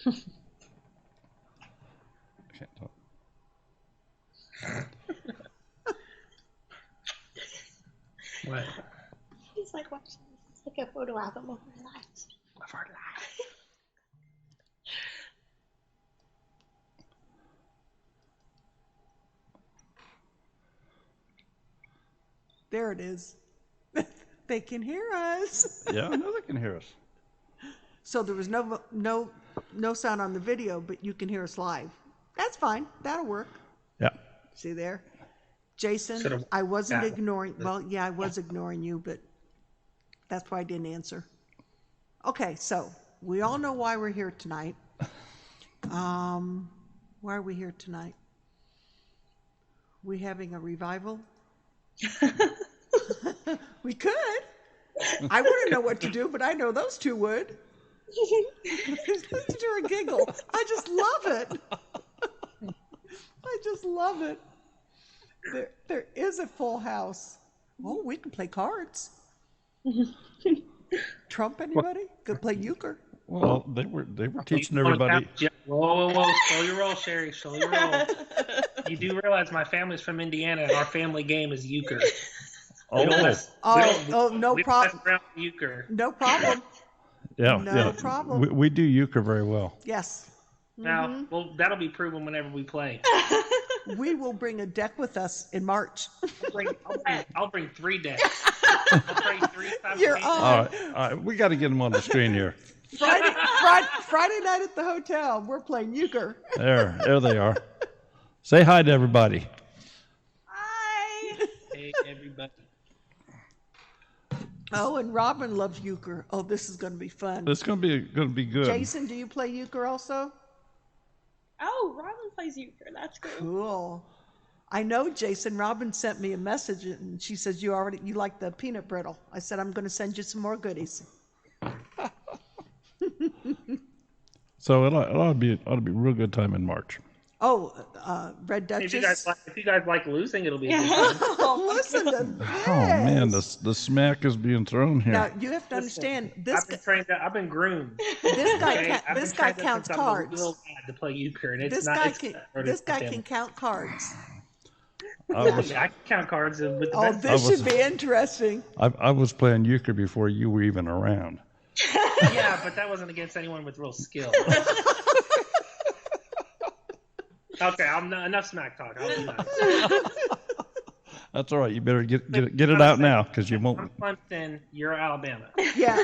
Can't talk. What? He's like watching this. It's like a photo album of my life. Of our life. There it is. They can hear us. Yeah, I know they can hear us. So there was no sound on the video, but you can hear us live. That's fine. That'll work. Yeah. See there? Jason, I wasn't ignoring, well, yeah, I was ignoring you, but that's why I didn't answer. Okay, so we all know why we're here tonight. Why are we here tonight? We having a revival? We could. I wouldn't know what to do, but I know those two would. Listen to her giggle. I just love it. I just love it. There is a full house. Oh, we can play cards. Trump, anybody? Could play euchre. Well, they were teaching everybody. Whoa, slow your roll, Sherry. Slow your roll. You do realize my family's from Indiana, and our family game is euchre. No problem. Euchre. No problem. Yeah, no problem. We do euchre very well. Yes. Now, well, that'll be proven whenever we play. We will bring a deck with us in March. I'll bring 3 decks. I'll bring 3 times. You're on. All right, we got to get them on the screen here. Friday night at the hotel, we're playing euchre. There they are. Say hi to everybody. Hi. Hey, everybody. Oh, and Robin loves euchre. Oh, this is going to be fun. This is going to be good. Jason, do you play euchre also? Oh, Robin plays euchre. That's cool. Cool. I know, Jason. Robin sent me a message, and she says you like the peanut brittle. I said I'm going to send you some more goodies. So it ought to be a real good time in March. Oh, Red Duchess. If you guys like losing, it'll be a good time. Oh, listen to this. Oh man, the smack is being thrown here. Now you have to understand this. I've been groomed. This guy counts cards. To play euchre, and this guy can count cards. I can count cards with the best. This should be interesting. I was playing euchre before you were even around. Yeah, but that wasn't against anyone with real skill. Okay, enough smack talk. I'll be nice. That's all right. You better get it out now, because you won't. I'm Clemson. You're Alabama. Yeah,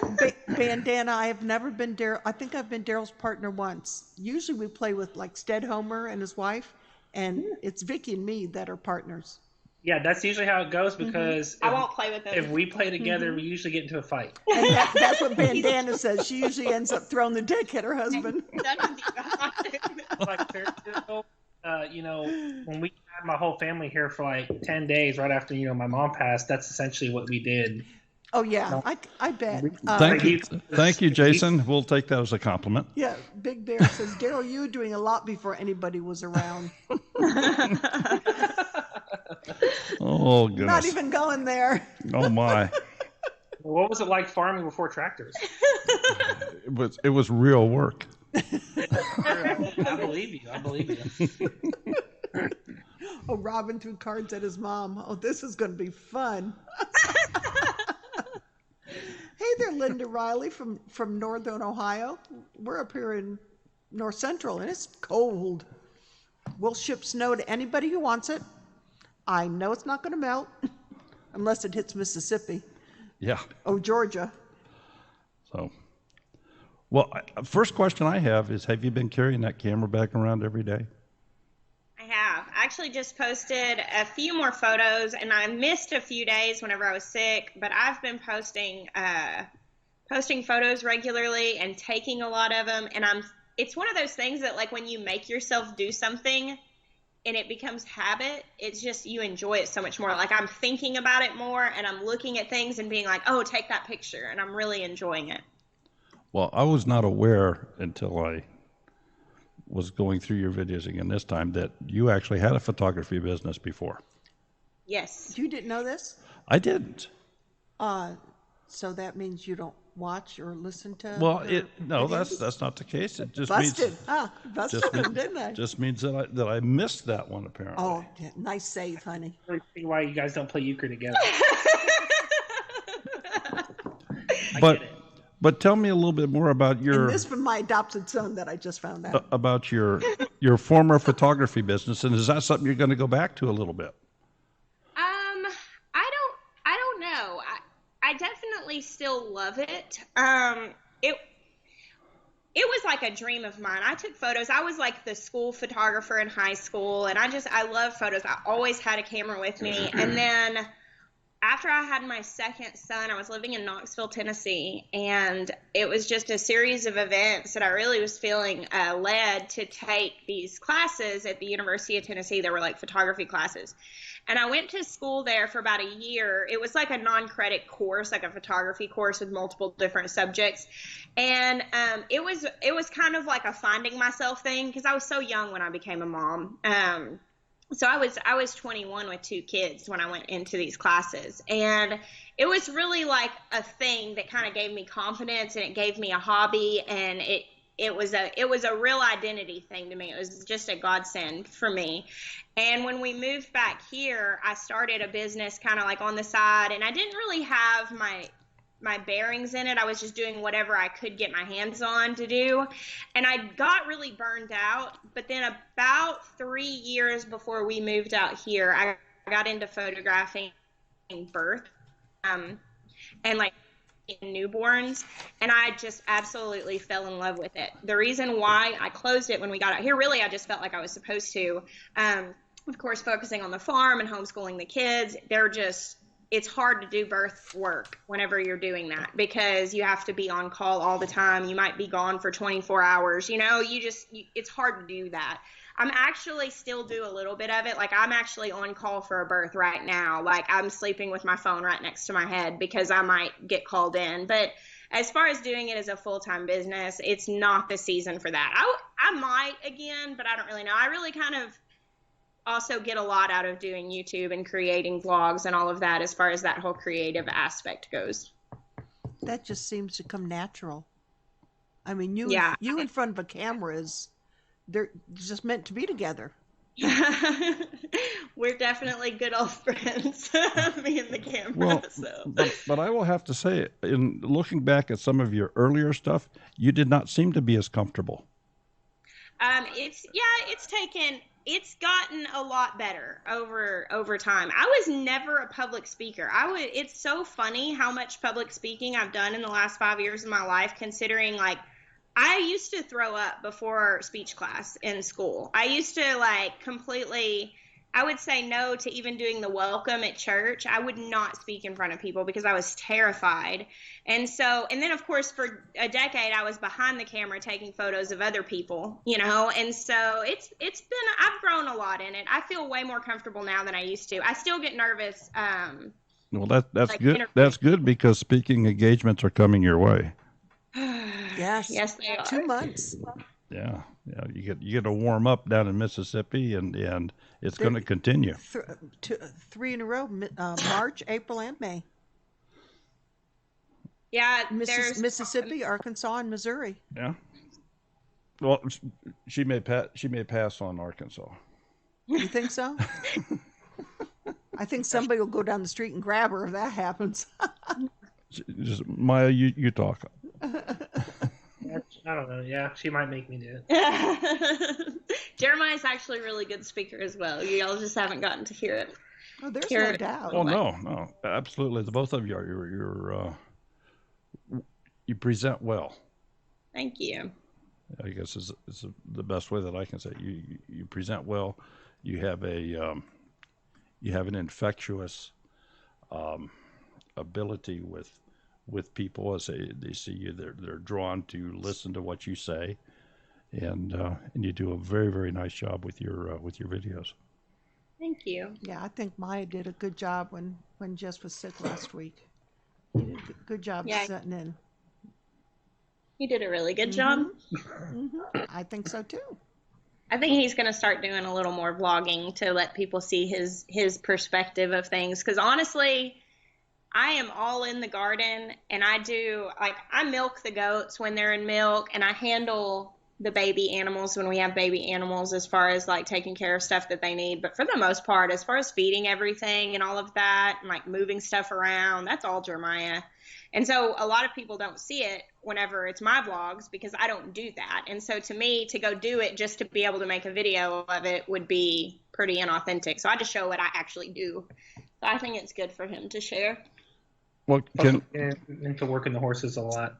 Bandana. I have never been Daryl. I think I've been Daryl's partner once. Usually we play with like Stead Homer and his wife, and it's Vicky and me that are partners. Yeah, that's usually how it goes, because I won't play with them. If we play together, we usually get into a fight. And that's what Bandana says. She usually ends up throwing the deck at her husband. When we had my whole family here for like 10 days right after, my mom passed, that's essentially what we did. Oh, yeah, I bet. Thank you, Jason. We'll take that as a compliment. Yeah, Big Bear says, Daryl, you were doing a lot before anybody was around. Oh, goodness. Not even going there. Oh, my. What was it like farming before tractors? It was real work. I believe you. Oh, Robin threw cards at his mom. Oh, this is going to be fun. Hey there, Linda Riley from Northern Ohio. We're up here in North Central, and it's cold. We'll ship snow to anybody who wants it. I know it's not going to melt unless it hits Mississippi. Yeah. Oh, Georgia. So, well, first question I have is, have you been carrying that camera back around every day? I have. I actually just posted a few more photos, and I missed a few days whenever I was sick, but I've been posting photos regularly and taking a lot of them, and it's one of those things that, like, when you make yourself do something and it becomes habit, it's just, you enjoy it so much more. Like, I'm thinking about it more, and I'm looking at things and being like, oh, take that picture, and I'm really enjoying it. Well, I was not aware until I was going through your videos again this time that you actually had a photography business before. Yes. You didn't know this? I didn't. So that means you don't watch or listen to? Well, their no, videos? that's not the case. It just Busted, means huh? Busted them, didn't they? just means that I missed that one apparently. Oh, yeah, nice save, honey. I don't see why you guys don't play Euchre together. I But get it. but tell me a little bit more about And your this from my adopted son that I just found out. about your former photography business, and is that something you're going to go back to a little bit? I don't know. I definitely still love it. It was like a dream of mine. I took photos. I was like the school photographer in high school, and I love photos. I always had a camera with me. And then after I had my second son, I was living in Knoxville, Tennessee, and it was just a series of events that I really was feeling led to take these classes at the University of Tennessee. They were like photography classes. And I went to school there for about a year. It was like a non-credit course, like a photography course with multiple different subjects. And it was kind of like a finding myself thing because I was so young when I became a mom. So I was 21 with 2 kids when I went into these classes, and it was really like a thing that kind of gave me confidence, and it gave me a hobby, and it was a real identity thing to me. It was just a godsend for me. And when we moved back here, I started a business kind of like on the side, and I didn't really have my bearings in it. I was just doing whatever I could get my hands on to do. And I got really burned out. But then about 3 years before we moved out here, I got into photographing birth and like newborns. And I just absolutely fell in love with it. The reason why I closed it when we got out here, really, I just felt like I was supposed to. Of course, focusing on the farm and homeschooling the kids, it's hard to do birth work whenever you're doing that because you have to be on call all the time. You might be gone for 24 hours. It's hard to do that. I'm actually still do a little bit of it. Like I'm actually on call for a birth right now. Like I'm sleeping with my phone right next to my head because I might get called in. But as far as doing it as a full-time business, it's not the season for that. I might again, but I don't really know. I really kind of also get a lot out of doing YouTube and creating vlogs and all of that as far as that whole creative aspect goes. That just seems to come natural. I mean, you in front of a camera they're just meant to be together. We're definitely good old friends, me and the camera. Well, so. but I will have to say, in looking back at some of your earlier stuff, you did not seem to be as comfortable. It's gotten a lot better over time. I was never a public speaker. It's so funny how much public speaking I've done in the last 5 years of my life, considering like I used to throw up before speech class in school. I used to I would say no to even doing the welcome at church. I would not speak in front of people because I was terrified. And then of course for a decade I was behind the camera taking photos of other people, and so I've grown a lot in it. I feel way more comfortable now than I used to. I still get nervous. Well, that's good. That's good because speaking engagements are coming your way. Yes. Yes, they are. 2 months. Yeah. You get to warm up down in Mississippi, and it's going to continue. 3 in a row: March, April, and May. Yeah, Mississippi, Arkansas, and Missouri. Yeah. Well, she may pass on Arkansas. You think so? I think somebody will go down the street and grab her if that happens. Just Maya, you talk. I don't know. Yeah, she might make me do it. Jeremiah's actually a really good speaker as well. You all just haven't gotten to hear it. Oh, there's no doubt. Oh no, absolutely. The both of you are you present well. Thank you. I guess is the best way that I can say it. You present well. You have an infectious ability with people as they see you. They're drawn to listen to what you say, and you do a very, very nice job with your videos. Thank you. Yeah, I think Maya did a good job when Jess was sick last week. You did a good job setting in. You did a really good job. Mm-hmm. I think so too. I think he's going to start doing a little more vlogging to let people see his perspective of things. Because honestly, I am all in the garden, and I milk the goats when they're in milk, and I handle the baby animals when we have baby animals as far as like taking care of stuff that they need. But for the most part, as far as feeding everything and all of that, and like moving stuff around, that's all Jeremiah. And so a lot of people don't see it whenever it's my vlogs because I don't do that. And so to me, to go do it just to be able to make a video of it would be pretty inauthentic. So I just show what I actually do. So I think it's good for him to share. Well, into working the horses a lot.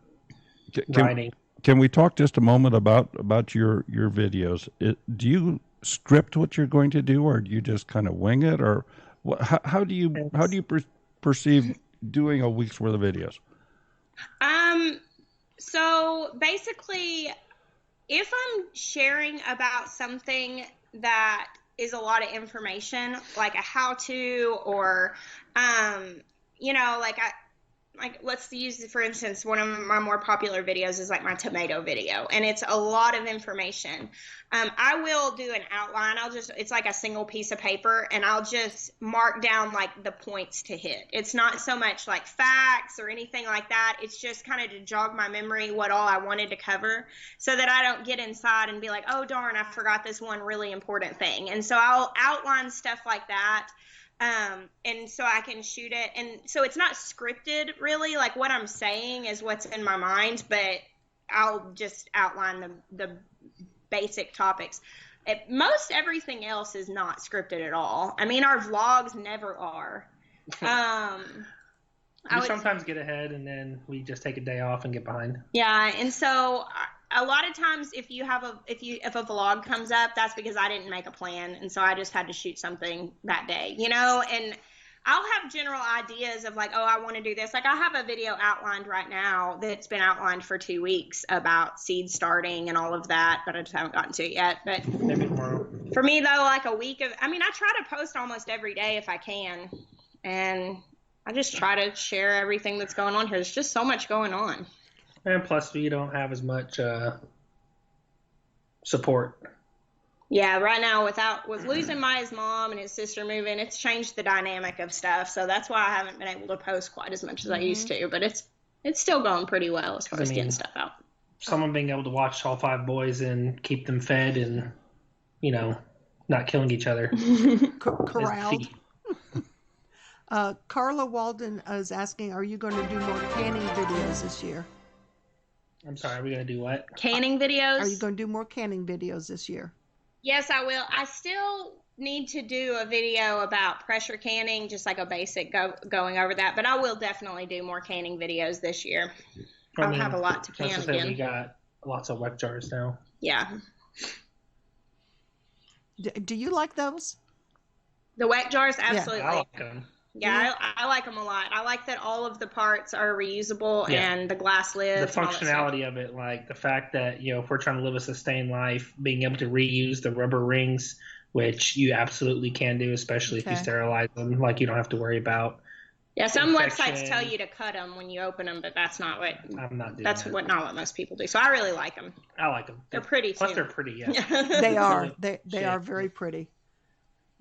Riding. Can we talk just a moment about your videos? Do you script what you're going to do, or do you just kind of wing it, or how do you perceive doing a week's worth of videos? So basically, if I'm sharing about something that is a lot of information, like a how-to, or like let's use, for instance, one of my more popular videos is like my tomato video, and it's a lot of information. I will do an outline. It's like a single piece of paper, and I'll just mark down like the points to hit. It's not so much like facts or anything like that. It's just kind of to jog my memory what all I wanted to cover, so that I don't get inside and be like, oh darn, I forgot this one really important thing. And so I'll outline stuff like that. And so I can shoot it. And so it's not scripted really, like what I'm saying is what's in my mind, but I'll just outline the basic topics. Most everything else is not scripted at all. I mean, our vlogs never are. We sometimes get ahead and then we just take a day off and get behind. Yeah. And so a lot of times if a vlog comes up, that's because I didn't make a plan. And so I just had to shoot something that day, and I'll have general ideas of like, oh, I want to do this. Like I have a video outlined right now that's been outlined for 2 weeks about seed starting and all of that, but I just haven't gotten to it yet. But maybe tomorrow. For me though, like a week I try to post almost every day if I can. And I just try to share everything that's going on here. There's just so much going on. And plus, we don't have as much support. Yeah, right now with losing Maya's mom and his sister moving, it's changed the dynamic of stuff. So that's why I haven't been able to post quite as much as I used to. But it's still going pretty well as far as getting stuff out. Someone being able to watch all 5 boys and keep them fed and, not killing each other. Corralled. Carla Walden is asking, are you going to do more canning videos this year? I'm sorry, are we going to do what? Canning videos? Are you going to do more canning videos this year? Yes, I will. I still need to do a video about pressure canning, just like a basic going over that. But I will definitely do more canning videos this year. I'll have a lot to can again. We got lots of wet jars now. Yeah. Do you like those? The wet jars? Absolutely. Yeah, I like them. Yeah, I like them a lot. I like that all of the parts are reusable and the glass lids. The functionality of it, like the fact that, if we're trying to live a sustained life, being able to reuse the rubber rings, which you absolutely can do, especially if you sterilize them, like you don't have to worry about. Yeah, some websites tell you to cut them when you open them, but that's not what. I'm not doing that's that. Not what most people do. So I really like them. I like them. They're pretty. Plus, too. they're pretty. Yeah. They are. They are very pretty.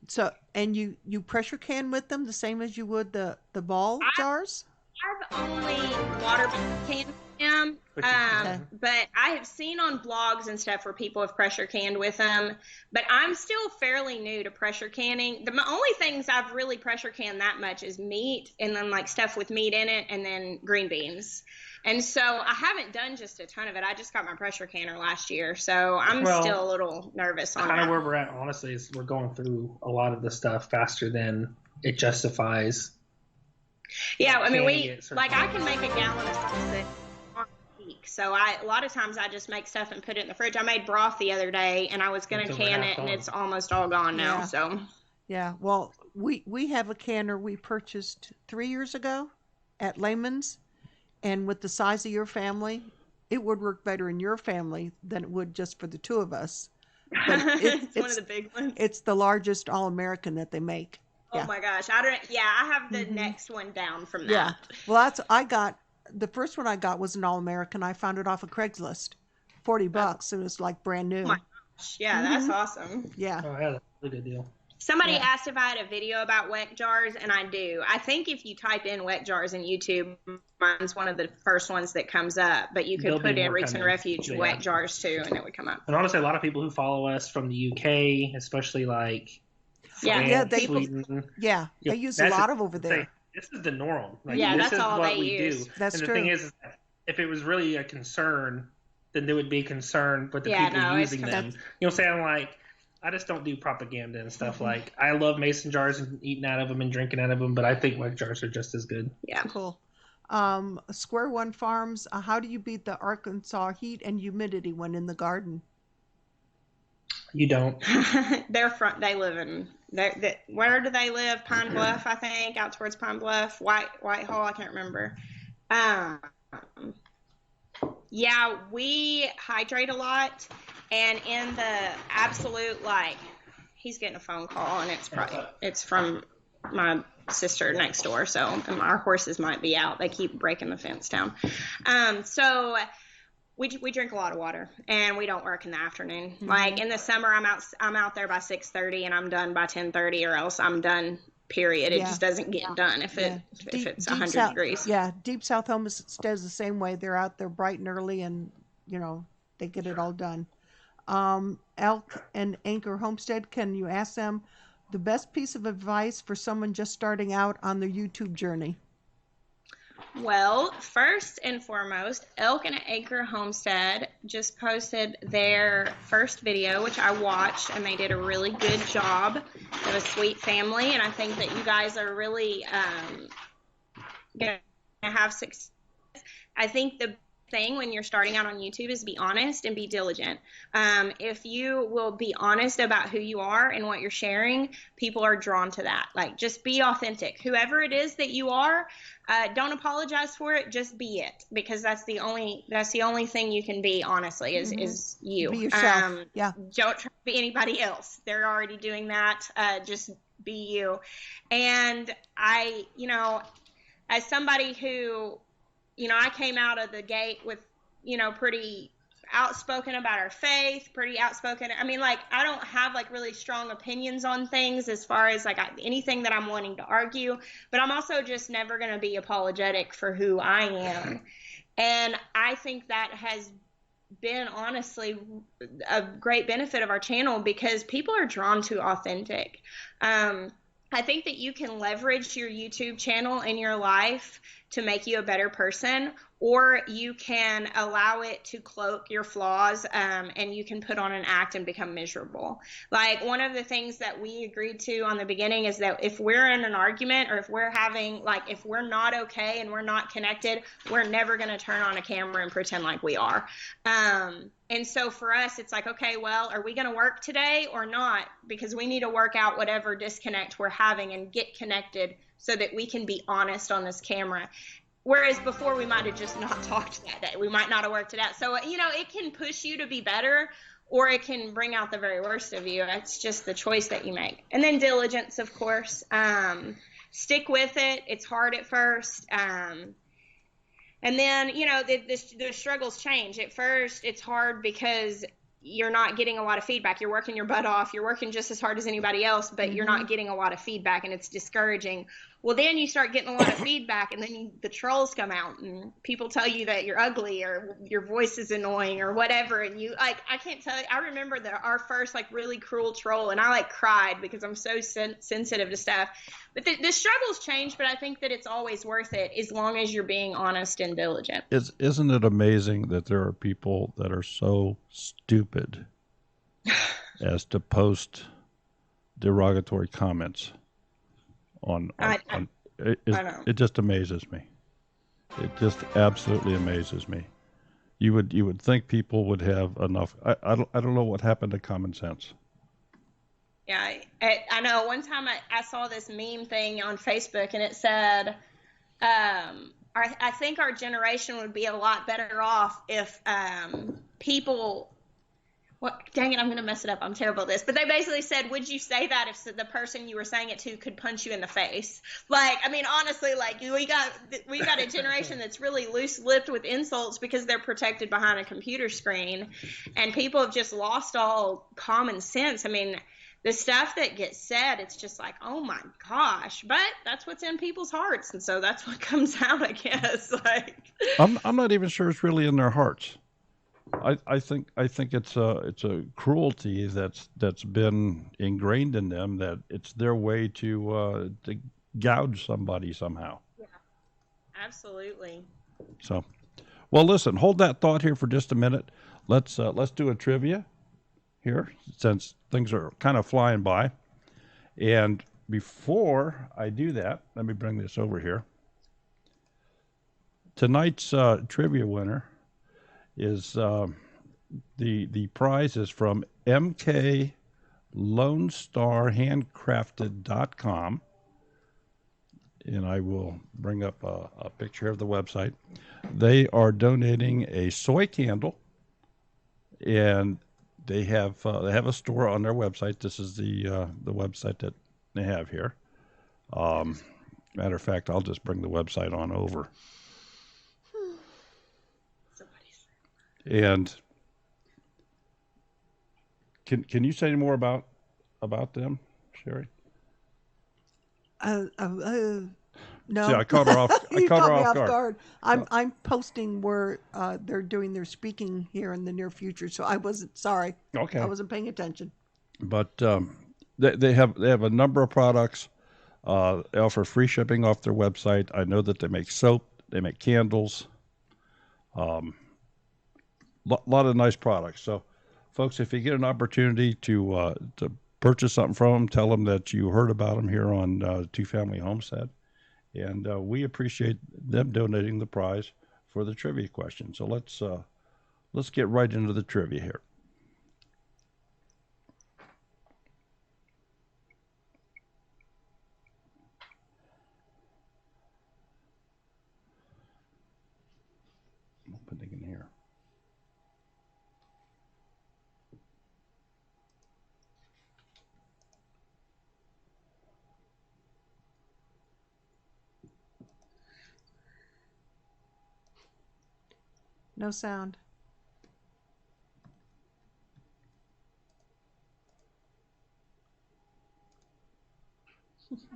So, and you pressure can with them the same as you would the ball jars? I've only water canned them, but I have seen on blogs and stuff where people have pressure canned with them. But I'm still fairly new to pressure canning. The only things I've really pressure canned that much is meat, and then like stuff with meat in it, and then green beans. And so I haven't done just a ton of it. I just got my pressure canner last year, so I'm still a little nervous on that. Kind of where we're at, honestly, is we're going through a lot of the stuff faster than it justifies. Yeah, I mean, I can make a gallon of sausage on a week. So a lot of times I just make stuff and put it in the fridge. I made broth the other day, and I was going to can it, and it's almost all gone now. Yeah. So yeah, well, we have a canner we purchased 3 years ago at Lehman's. And with the size of your family, it would work better in your family than it would just for the 2 of us. But it's one of the big ones. It's the largest All-American that they make. Oh my gosh. I have the next one down from that. Yeah. Well, the first one I got was an All-American. I found it off of Craigslist. $40. It was like brand new. Oh my gosh. Yeah, that's awesome. Yeah. Oh, yeah, that's a really good deal. Somebody asked if I had a video about wet jars, and I do. I think if you type in wet jars in YouTube, mine's one of the first ones that comes up, but you could put in Reeks and Refuge wet jars too, and it would come up. And honestly, a lot of people who follow us from the UK, especially like France, Sweden, they use a lot of over there. This is the norm. Like, this that's is all what they use. That's and true. The thing is, if it was really a concern, then there would be concern with the people using them. You know what I'm saying? Like, I just don't do propaganda and stuff. Like, I love mason jars and eating out of them and drinking out of them, but I think wet jars are just as good. Yeah. Cool. Square One Farms, how do you beat the Arkansas heat and humidity when in the garden? You don't. They live in, where do they live? Pine Bluff, I think, out towards Pine Bluff, Whitehall, I can't remember. Yeah, we hydrate a lot. And in the absolute, like, he's getting a phone call, and it's from my sister next door. So our horses might be out. They keep breaking the fence down. So we drink a lot of water, and we don't work in the afternoon. Mm-hmm. Like in the summer, I'm out there by 6:30, and I'm done by 10:30, or else I'm done. Period. It just doesn't get done if it's 100 degrees. Yeah, Deep South Homestead is the same way. They're out there bright and early, and they get it all done. Elk and Anchor Homestead, can you ask them the best piece of advice for someone just starting out on their YouTube journey? Well, first and foremost, Elk and Anchor Homestead just posted their first video, which I watched, and they did a really good job. They're a sweet family, and I think that you guys are really going to have success. I think the thing when you're starting out on YouTube is be honest and be diligent. If you will be honest about who you are and what you're sharing, people are drawn to that. Like, just be authentic. Whoever it is that you are, don't apologize for it. Just be it, because that's the only thing you can be, honestly, is you. Be yourself. Don't try to be anybody else. They're already doing that. Just be you. And I, as somebody who, I came out of the gate with, pretty outspoken about our faith, pretty outspoken. I mean, like, I don't have like really strong opinions on things as far as like anything that I'm wanting to argue, but I'm also just never going to be apologetic for who I am. And I think that has been honestly a great benefit of our channel, because people are drawn to authentic. I think that you can leverage your YouTube channel in your life to make you a better person, or you can allow it to cloak your flaws, and you can put on an act and become miserable. Like, one of the things that we agreed to on the beginning is that if we're in an argument, or if we're not okay and we're not connected, we're never going to turn on a camera and pretend like we are. And so for us, it's like, okay, well, are we going to work today or not? Because we need to work out whatever disconnect we're having and get connected so that we can be honest on this camera. Whereas before, we might have just not talked that day. We might not have worked it out. So, it can push you to be better, or it can bring out the very worst of you. It's just the choice that you make. And then diligence, of course. Stick with it. It's hard at first. And then, the struggles change. At first, it's hard because you're not getting a lot of feedback. You're working your butt off. You're working just as hard as anybody else, but you're not getting a lot of feedback, and it's discouraging. Well, then you start getting a lot of feedback, and then the trolls come out, and people tell you that you're ugly, or your voice is annoying, or whatever. And you, like, I can't tell you. I remember our first, like, really cruel troll, and I, like, cried because I'm so sensitive to stuff. But the struggles change, but I think that it's always worth it as long as you're being honest and diligent. Isn't it amazing that there are people that are so stupid as to post derogatory comments on it just amazes me. It just absolutely amazes me. You would think people would have enough. I don't know what happened to common sense. Yeah, I know. One time I saw this meme thing on Facebook, and it said, I think our generation would be a lot better off if people... Well, dang it, I'm going to mess it up. I'm terrible at this. But they basically said, would you say that if the person you were saying it to could punch you in the face? Like, I mean, honestly, like, we got a generation that's really loose-lipped with insults because they're protected behind a computer screen. And people have just lost all common sense. I mean, the stuff that gets said, it's just like, oh my gosh, but that's what's in people's hearts, and so that's what comes out, I guess. Like, I'm not even sure it's really in their hearts. I think it's a cruelty that's been ingrained in them, that it's their way to gouge somebody somehow. Yeah, absolutely. So, well, listen, hold that thought here for just a minute. Let's do a trivia here, since things are kind of flying by. And before I do that, let me bring this over here. Tonight's trivia winner is the prize is from mklonestarhandcrafted.com, and I will bring up a picture of the website. They are donating a soy candle, and they have a store on their website. This is the website that they have here. Matter of fact, I'll just bring the website on over. And can you say any more about them, Sherry? No. See, I caught her off. You caught her me off off guard. I'm posting where they're doing their speaking here in the near future, so I wasn't sorry. Okay. I wasn't paying attention. But they have a number of products. They offer free shipping off their website. I know that they make soap, they make candles, lot of nice products. So, folks, if you get an opportunity to purchase something from them, tell them that you heard about them here on Two Family Homestead, and we appreciate them donating the prize for the trivia question. So let's get right into the trivia here. Opening in here. No sound.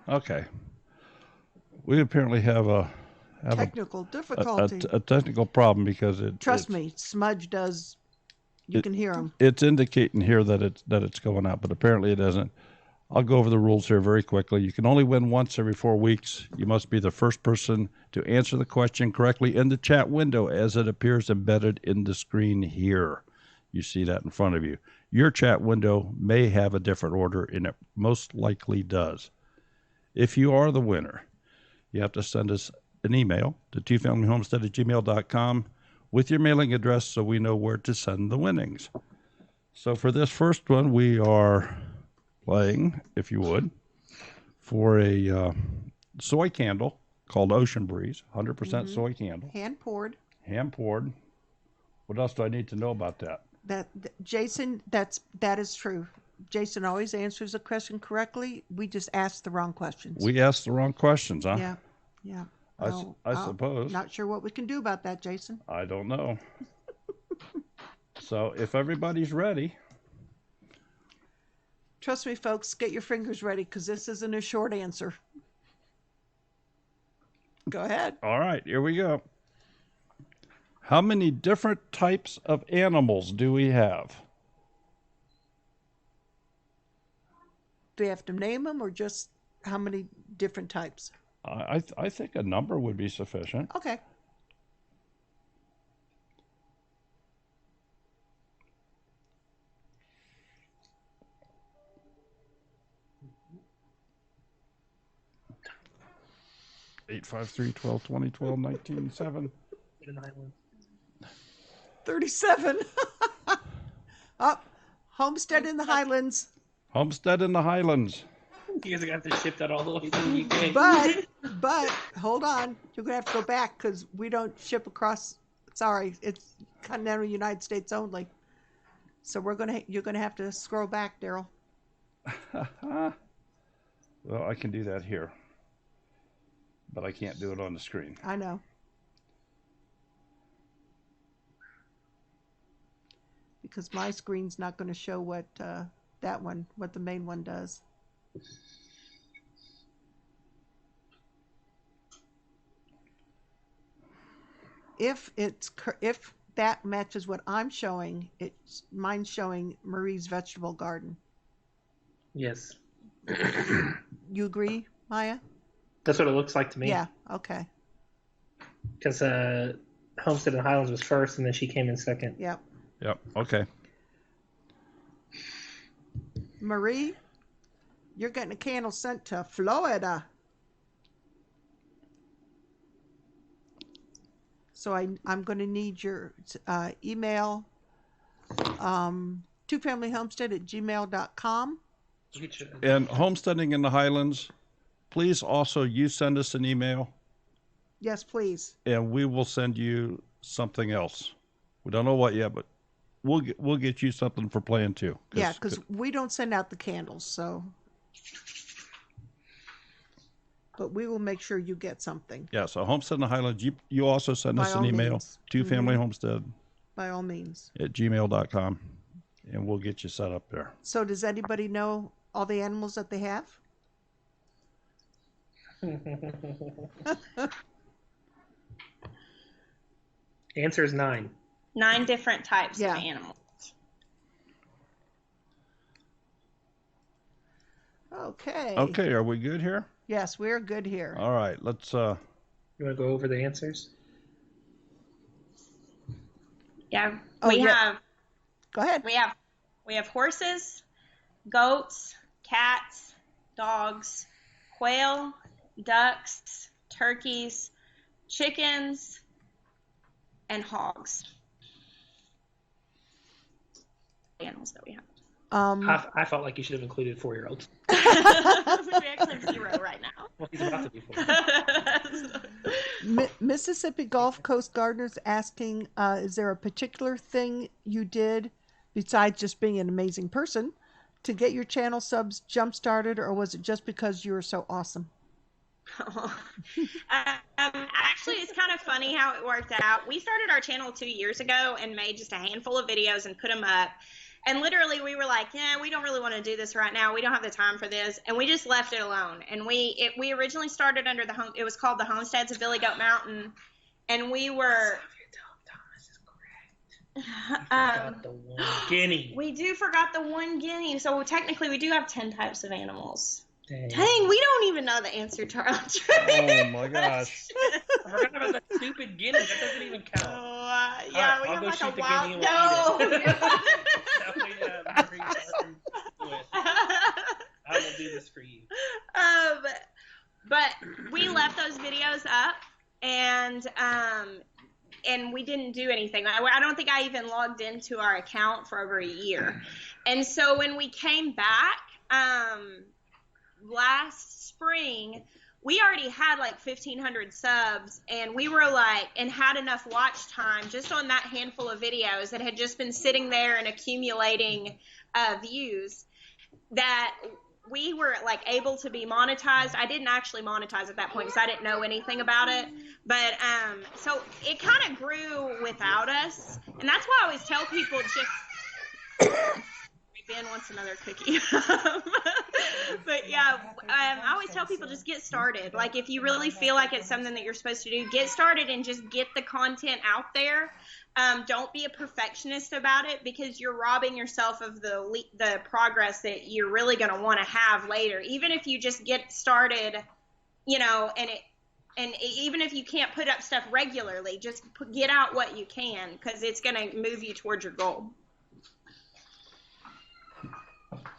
Okay. We apparently have a technical difficulty. A technical problem because Trust me, Smudge does. You can hear him. It's indicating here that it's going out, but apparently it isn't. I'll go over the rules here very quickly. You can only win once every 4 weeks. You must be the first person to answer the question correctly in the chat window as it appears embedded in the screen here. You see that in front of you. Your chat window may have a different order, and it most likely does. If you are the winner, you have to send us an email to twofamilyhomestead@gmail.com with your mailing address so we know where to send the winnings. So for this first one, we are playing, if you would, for a soy candle called Ocean Breeze, 100% soy candle. Hand poured. Hand poured. What else do I need to know about that? Jason, that is true. Jason always answers a question correctly. We just ask the wrong questions. We asked the wrong questions, huh? Yeah. I suppose. Not sure what we can do about that, Jason. I don't know. So if everybody's ready. Trust me, folks, get your fingers ready because this isn't a short answer. Go ahead. All right, here we go. How many different types of animals do we have? Do we have to name them or just how many different types? I think a number would be sufficient. Okay. Eight, 5, 3, 12, 20, 12, 19, 7. 37. Up. Homestead in the Highlands. Homestead in the Highlands. You guys are going to have to ship that all the way to the UK. But hold on. You're going to have to go back because we don't ship across. Sorry, it's continental United States only. So you're going to have to scroll back, Daryl. Well, I can do that here. But I can't do it on the screen. I know. Because my screen's not going to show what that one, what the main one does. If that matches what I'm showing, mine's showing Marie's vegetable garden. Yes. You agree, Maya? That's what it looks like to me. Yeah. Okay. Because Homestead and Highlands was first, and then she came in second. Yep. Okay. Marie, you're getting a candle sent to Florida. So I'm going to need your email, twofamilyhomestead@gmail.com. And homesteading in the Highlands, please also you send us an email. Yes, please. And we will send you something else. We don't know what yet, but we'll get you something for playing too. Yeah, because we don't send out the candles, so. But we will make sure you get something. Yeah, so Homestead in the Highlands, you also send us an email, twofamilyhomestead by all means @gmail.com, and we'll get you set up there. So does anybody know all the animals that they have? Answer is 9. 9 different types of animals. Okay. Okay, are we good here? Yes, we're good here. All right, let's You want to go over the answers? Yeah. We have Go ahead. We have horses, goats, cats, dogs, quail, ducks, turkeys, chickens, and hogs. The animals that we have. I felt like you should have included 4-year-olds. We actually have 0 right now. Well, he's about to be 4. Mississippi Gulf Coast Gardeners asking, is there a particular thing you did besides just being an amazing person to get your channel subs jump-started, or was it just because you were so awesome? Actually, it's kind of funny how it worked out. We started our channel 2 years ago and made just a handful of videos and put them up. And literally, we were like, yeah, we don't really want to do this right now. We don't have the time for this. And we just left it alone. And we originally started under it was called the Homesteads of Billy Goat Mountain. And we were... Forgot the one guinea. We forgot the one guinea. So technically, we do have 10 types of animals. Dang, we don't even know the answer to our Oh my gosh. I forgot about that stupid guinea. That doesn't even count. Yeah, right, we I'll go have shoot like a the wild. guinea and I will do this for you. But we left those videos up, and we didn't do anything. I don't think I even logged into our account for over a year. And so when we came back last spring, we already had like 1,500 subs, and we were like, and had enough watch time just on that handful of videos that had just been sitting there and accumulating views, that we were like able to be monetized. I didn't actually monetize at that point because I didn't know anything about it. But so it kind of grew without us. And that's why I always tell people just Ben wants another cookie. But yeah, I always tell people just get started. Like if you really feel like it's something that you're supposed to do, get started and just get the content out there. Don't be a perfectionist about it, because you're robbing yourself of the progress that you're really going to want to have later. Even if you just get started, you know, and even if you can't put up stuff regularly, just get out what you can, because it's going to move you towards your goal.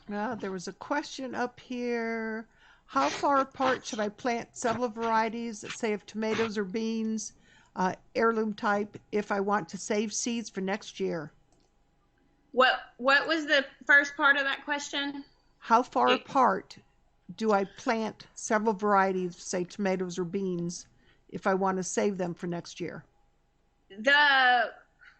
There was a question up here. How far apart should I plant several varieties, say of tomatoes or beans, heirloom type, if I want to save seeds for next year? What was the first part of that question? How far apart do I plant several varieties, say tomatoes or beans, if I want to save them for next year?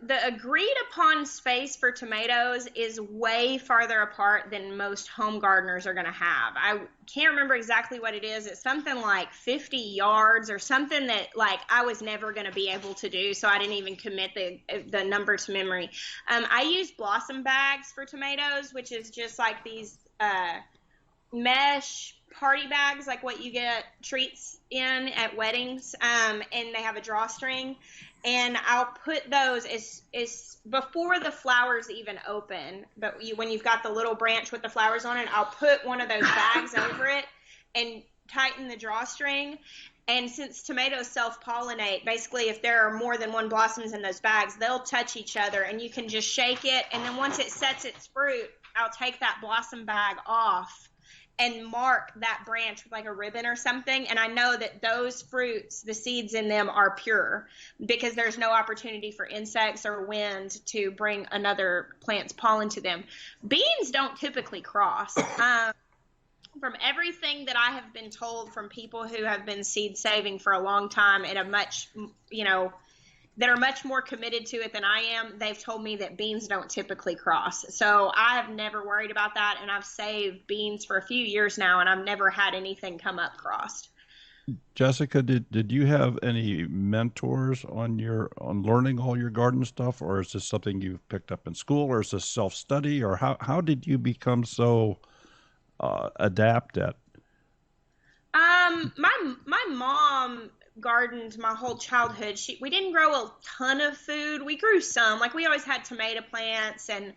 the agreed upon space for tomatoes is way farther apart than most home gardeners are going to have. I can't remember exactly what it is. It's something like 50 yards or something that like I was never going to be able to do, so I didn't even commit the number to memory. I use blossom bags for tomatoes, which is just like these mesh party bags, like what you get treats in at weddings, and they have a drawstring. And I'll put those is before the flowers even open. But when you've got the little branch with the flowers on it, I'll put one of those bags over it and tighten the drawstring. And since tomatoes self-pollinate, basically if there are more than one blossoms in those bags, they'll touch each other and you can just shake it. And then once it sets its fruit, I'll take that blossom bag off and mark that branch with like a ribbon or something. And I know that those fruits, the seeds in them are pure because there's no opportunity for insects or wind to bring another plant's pollen to them. Beans don't typically cross. From everything that I have been told from people who have been seed saving for a long time and a much, that are much more committed to it than I am, they've told me that beans don't typically cross. So I have never worried about that, and I've saved beans for a few years now, and I've never had anything come up crossed. Jessica, did you have any mentors on learning all your garden stuff, or is this something you've picked up in school, or is this self-study, or how did you become so adept at? My mom gardened my whole childhood. We didn't grow a ton of food. We grew some, like we always had tomato plants and,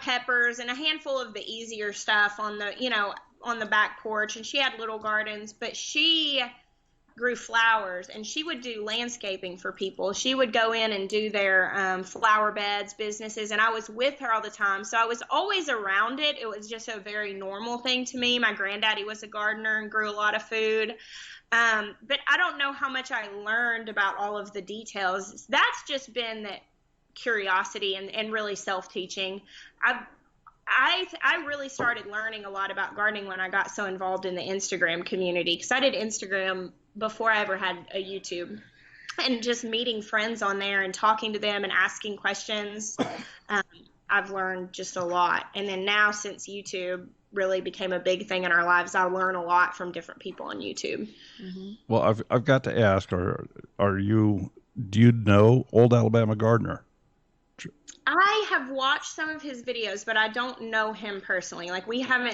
peppers and a handful of the easier stuff on the back porch. And she had little gardens, but she grew flowers and she would do landscaping for people. She would go in and do their flower beds, businesses. And I was with her all the time. So I was always around it. It was just a very normal thing to me. My granddaddy was a gardener and grew a lot of food. But I don't know how much I learned about all of the details. That's just been that curiosity and really self-teaching. I really started learning a lot about gardening when I got so involved in the Instagram community, because I did Instagram before I ever had a YouTube, and just meeting friends on there and talking to them and asking questions. I've learned just a lot. And then now, since YouTube really became a big thing in our lives, I learn a lot from different people on YouTube. Mm-hmm. Well, I've got to ask, do you know Old Alabama Gardener? I have watched some of his videos, but I don't know him personally. Like we have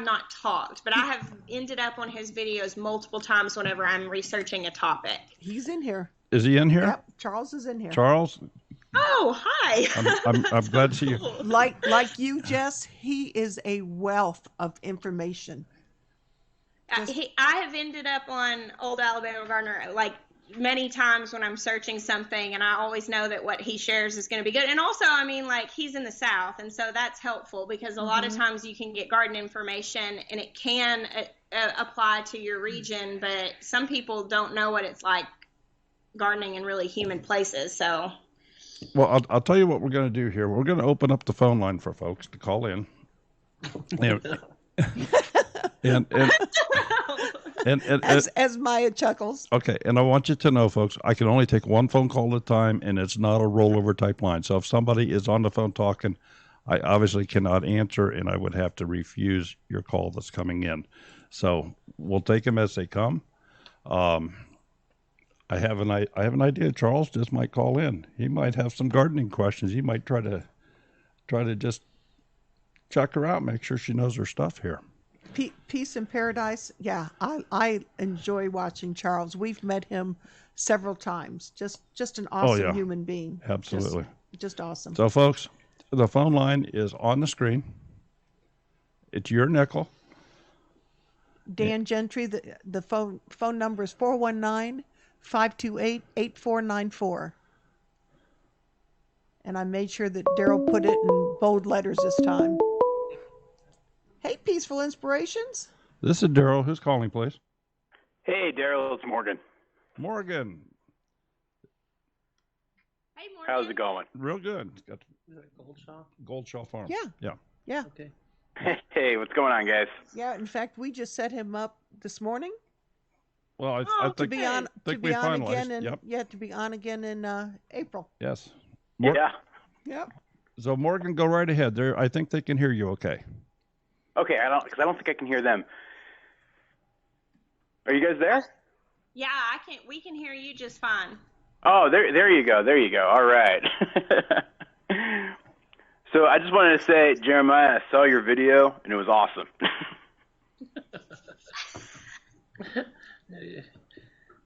not talked, but I have ended up on his videos multiple times whenever I'm researching a topic. He's in here. Is he in here? Yep, Charles is in here. Charles? Oh, hi. I'm glad to see you. Like you, Jess, he is a wealth of information. I have ended up on Old Alabama Gardener like many times when I'm searching something, and I always know that what he shares is going to be good. And also, I mean, like, he's in the South, and so that's helpful because a lot of times you can get garden information and it can apply to your region, but some people don't know what it's like gardening in really humid places. So, well, I'll tell you what we're going to do here. We're going to open up the phone line for folks to call in. And as Maya chuckles. Okay, and I want you to know, folks, I can only take one phone call at a time, and it's not a rollover type line. So if somebody is on the phone talking, I obviously cannot answer, and I would have to refuse your call that's coming in. So we'll take them as they come. I have an idea. Charles just might call in. He might have some gardening questions. He might try to just check her out, make sure she knows her stuff here. Peace in Paradise. Yeah, I enjoy watching Charles. We've met him several times. Just an awesome human being. Absolutely. Just awesome. So, folks, the phone line is on the screen. It's your nickel. Dan Gentry, the phone number is 419-528-8494. And I made sure that Daryl put it in bold letters this time. Hey, Peaceful Inspirations. This is Daryl. Who's calling, please? Hey, Daryl. It's Morgan. Morgan. Hey, Morgan. How's it going? Real good. Is that Goldshaw? Goldshaw Farm. Yeah. Okay. Hey, what's going on, guys? Yeah, in fact, we just set him up this morning. Well, I think to be on we finalized. again. To be on again in April. Yes. Yeah. Yep. So Morgan, go right ahead. I think they can hear you okay. Okay, I don't think I can hear them. Are you guys there? Yeah, we can hear you just fine. Oh, there you go. There you go. All right. So I just wanted to say, Jeremiah, I saw your video and it was awesome.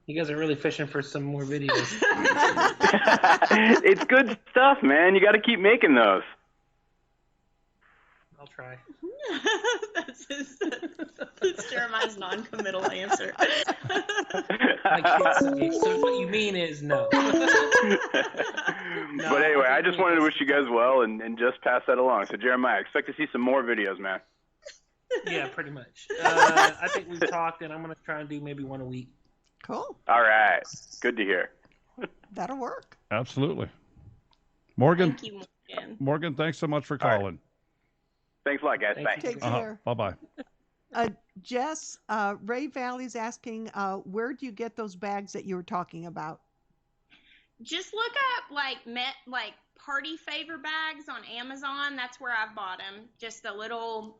You guys are really fishing for some more videos. It's good stuff, man. You got to keep making those. I'll try. That's Jeremiah's non-committal answer. I can't say. So what you mean is no. But anyway, I just wanted to wish you guys well and just pass that along. So Jeremiah, expect to see some more videos, man. Yeah, pretty much. I think we've talked, and I'm going to try and do maybe one a week. Cool. All right. Good to hear. That'll work. Absolutely. Morgan. Thank you, Morgan. Morgan, thanks so much for calling. Right. Thanks a lot, guys. Bye. Take care. Bye-bye. Jess, Ray Valley's asking, where do you get those bags that you were talking about? Just look up like party favor bags on Amazon. That's where I've bought them. Just the little,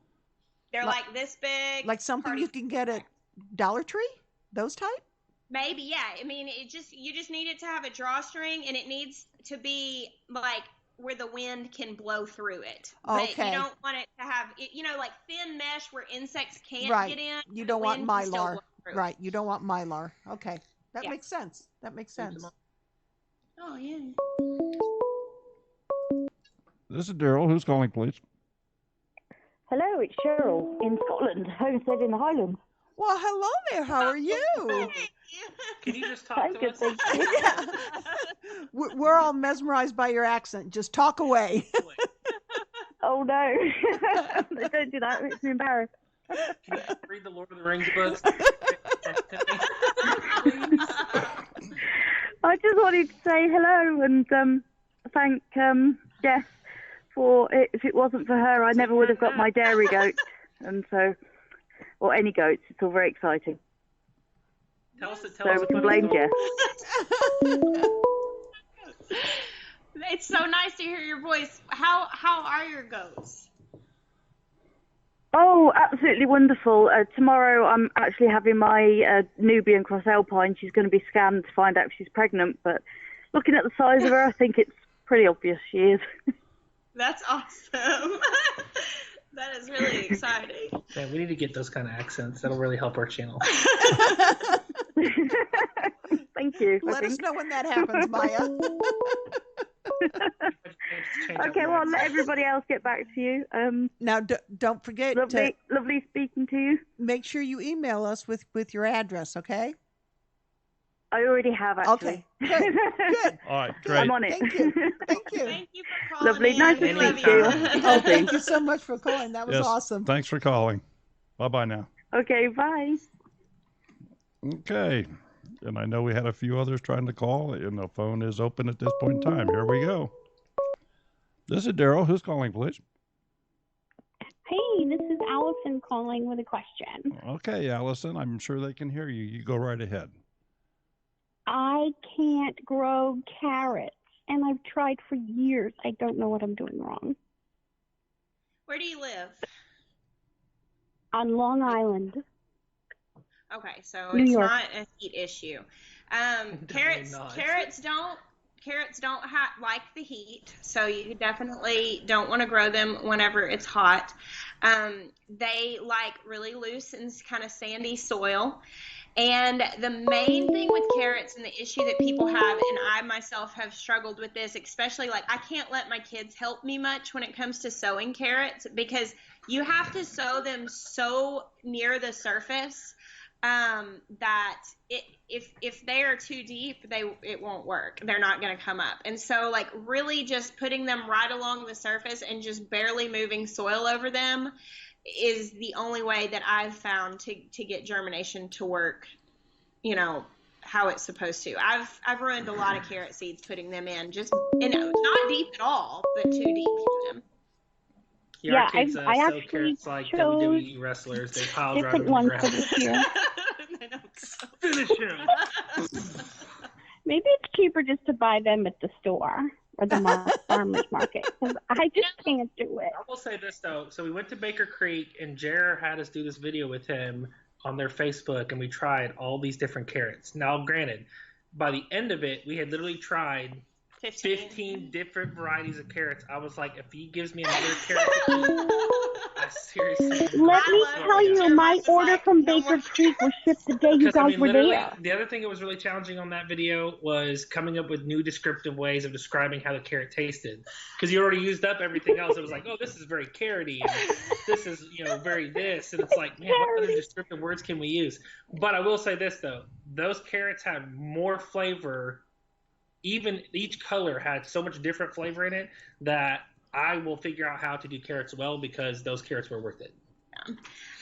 they're like this big. Like something you can get at Dollar Tree? Those type? Maybe, yeah. I mean, you just need it to have a drawstring, and it needs to be like where the wind can blow through it. Okay. But you don't want it to have, like thin mesh where insects can't get in. You don't want mylar. Right. You don't want mylar. Okay. That makes sense. Oh, yeah. This is Daryl. Who's calling, please? Hello, it's Cheryl in Scotland, Homestead in the Highlands. Well, hello there. How are you? Can you just talk to us? We're all mesmerized by your accent. Just talk away. Oh, no. Don't do that. It makes me embarrassed. Can you read the Lord of the Rings books? I just wanted to say hello and thank Jess for it. If it wasn't for her, I never would have got my dairy goat. And so, or any goats. It's all very exciting. Tell us so we can blame Jess. It's so nice to hear your voice. How are your goats? Oh, absolutely wonderful. Tomorrow I'm actually having my Nubian Cross Alpine. She's going to be scanned to find out if she's pregnant, but looking at the size of her, I think it's pretty obvious she is. That's awesome. That is really exciting. Yeah, we need to get those kind of accents. That'll really help our channel. Thank you. Let us know when that happens, Maya. Okay, well, I'll let everybody else get back to you. Now, don't forget lovely speaking to you. Make sure you email us with your address, okay? I already have, actually. Okay, good. All right, great. I'm on it. Thank you. Thank you for calling. Lovely. Nice to meet you. Oh, thank you so much for calling. That was awesome. Thanks for calling. Bye-bye now. Okay, bye. Okay. And I know we had a few others trying to call, and the phone is open at this point in time. Here we go. This is Daryl. Who's calling, please? Hey, this is Allison calling with a question. Okay, Allison. I'm sure they can hear you. You go right ahead. I can't grow carrots, and I've tried for years. I don't know what I'm doing wrong. Where do you live? On Long Island. Okay, so New it's York. not a heat issue. Carrots don't like the heat, so you definitely don't want to grow them whenever it's hot. They like really loose and kind of sandy soil. And the main thing with carrots and the issue that people have, and I myself have struggled with this, especially I can't let my kids help me much when it comes to sowing carrots because you have to sow them so near the surface that if they are too deep, it won't work. They're not going to come up. And so really just putting them right along the surface and just barely moving soil over them is the only way that I've found to get germination to work, how it's supposed to. I've ruined a lot of carrot seeds putting them in, not deep at all, but too deep for them. Yeah, our kids I sow actually carrots like chose WWE wrestlers. They pile drive different them ones to for the this year. Finish him. Maybe it's cheaper just to buy them at the store. or the farmer's market. 'Cause I just can't do it. I will say this, though. So we went to Baker Creek, and Jer had us do this video with him on their Facebook, and we tried all these different carrots. Now, granted, by the end of it, we had literally tried 15 different varieties of carrots. I was like, if he gives me another carrot, I seriously. Let me tell you, my order from Baker Creek was shipped the day you guys were there. The other thing that was really challenging on that video was coming up with new descriptive ways of describing how the carrot tasted. Because you already used up everything else. It was like, oh, this is very carroty, and this is, very this. And it's like, man, what other descriptive words can we use? But I will say this, though. Those carrots had more flavor. Even each color had so much different flavor in it that I will figure out how to do carrots well because those carrots were worth it. Yeah.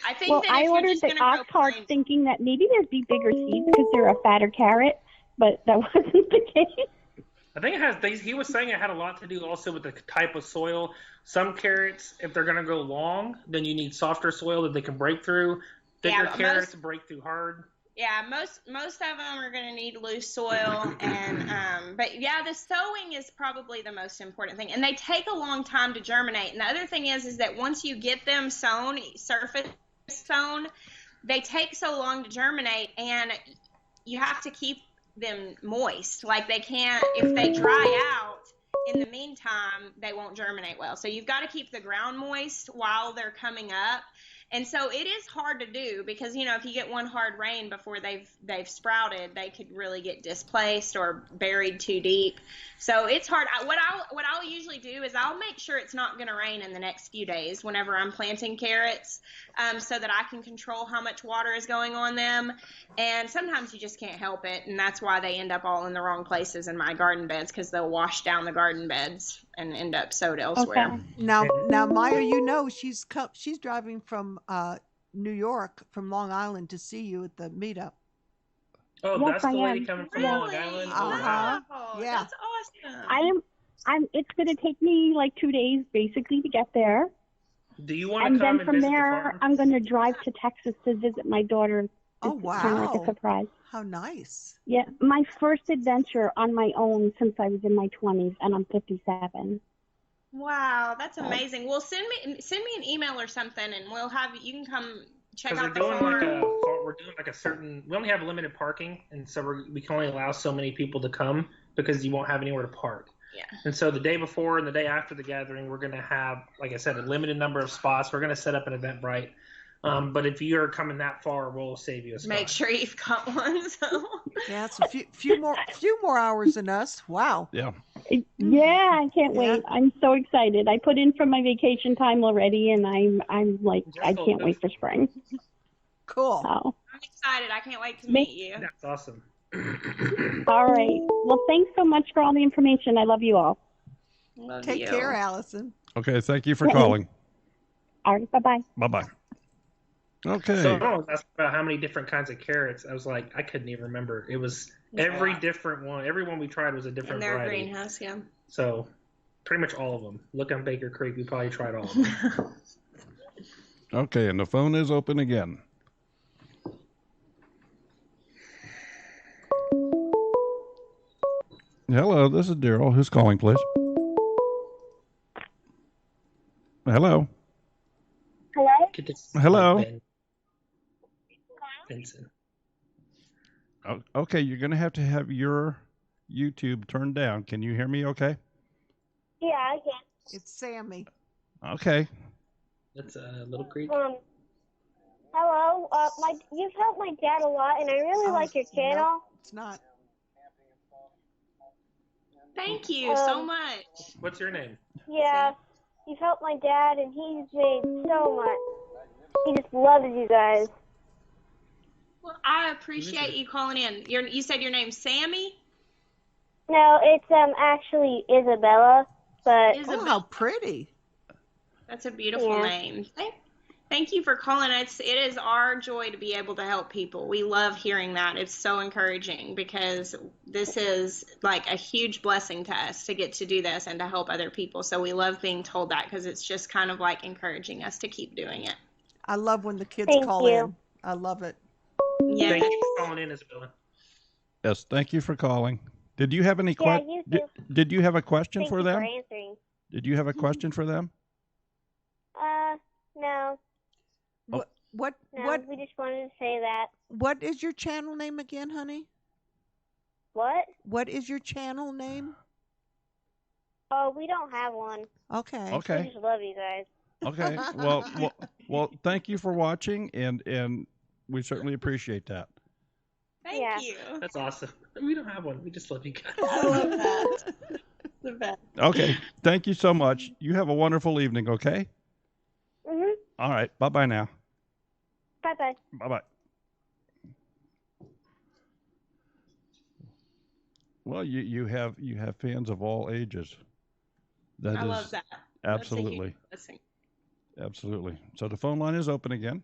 I think that I ordered the ox hearts thinking that maybe there'd be bigger seeds because they're a fatter carrot, but that wasn't the case. I think it has. He was saying it had a lot to do also with the type of soil. Some carrots, if they're going to go long, then you need softer soil that they can break through. Thicker carrots break through hard. Yeah, most of them are going to need loose soil, and but yeah, the sowing is probably the most important thing, and they take a long time to germinate. And the other thing is that once you get them sown, surface sown, they take so long to germinate, and you have to keep them moist. Like they can't, if they dry out in the meantime, they won't germinate well. So you've got to keep the ground moist while they're coming up. And so it is hard to do because, if you get one hard rain before they've sprouted, they could really get displaced or buried too deep. So it's hard. What I'll usually do is I'll make sure it's not going to rain in the next few days whenever I'm planting carrots, so that I can control how much water is going on them. And sometimes you just can't help it, and that's why they end up all in the wrong places in my garden beds, because they'll wash down the garden beds and end up sowed elsewhere. Okay. Now, Maya, she's driving from New York, from Long Island, to see you at the meetup. Oh, yes, that's the lady coming from Long Really? Island. Wow. Yeah. That's awesome. It's going to take me like 2 days basically to get there. Do you want to come and from visit there, the farm? I'm going to drive to Texas to visit my daughter. Oh, It's wow. kind of like a surprise. How nice. Yeah, my first adventure on my own since I was in my 20s, and I'm 57. Wow, that's amazing. Well, send me an email or something, and we'll have you can come check out the farm. We're doing like a certain. We only have limited parking, and so we can only allow so many people to come because you won't have anywhere to park. Yeah. And so the day before and the day after the gathering, we're going to have, like I said, a limited number of spots. We're going to set up an Eventbrite. But if you're coming that far, we'll save you a spot. Make sure you've got one. So. Yeah, it's a few more hours than us. Wow. Yeah. Yeah, I can't wait. I'm so excited. I put in for my vacation time already, and I'm like, I can't wait for spring. Cool. So. I'm excited. I can't wait to meet you. That's awesome. All right. Well, thanks so much for all the information. I love you all. Take care, Allison. Okay, thank you for calling. All right, bye-bye. Bye-bye. Okay. So I was asking about how many different kinds of carrots. I was like, I couldn't even remember. It was every different one. Every one we tried was a different in their variety. greenhouse, yeah. So pretty much all of them. Look on Baker Creek. We probably tried all of them. Okay, and the phone is open again. Hello, this is Daryl. Who's calling, please? Hello. Hello? Hello. Vincent. Okay, you're going to have your YouTube turned down. Can you hear me okay? Yeah, I can. It's Sammy. Okay. That's Little Creek. Hello. You've helped my dad a lot, and I really like your channel. No, it's not. Thank you so much. What's your name? Yeah, you've helped my dad, and he's made so much. He just loves you guys. Well, I appreciate you calling in. You said your name's Sammy? No, it's actually Isabella, but Oh, how pretty. That's a beautiful name. Thank you for calling. It is our joy to be able to help people. We love hearing that. It's so encouraging because this is like a huge blessing to us to get to do this and to help other people. So we love being told that because it's just kind of like encouraging us to keep doing it. I love when the kids call in. I love it. Yeah. Thank you for calling in, Isabella. Yes, thank you for calling. Did you have any did you have a question Thank for you them? for answering. Did you have a question for them? No. What? We just wanted to say that. What is your channel name again, honey? What? What is your channel name? Oh, we don't have one. Okay. Okay. We just love you guys. Okay. Well, thank you for watching, and we certainly appreciate that. Thank you. That's awesome. We don't have one. We just love you guys. I love that. The best. Okay. Thank you so much. You have a wonderful evening, okay? Mhm. All right. Bye-bye now. Bye-bye. Bye-bye. Well, you have fans of all ages. I love that. Absolutely. That's a huge blessing. Absolutely. So the phone line is open again.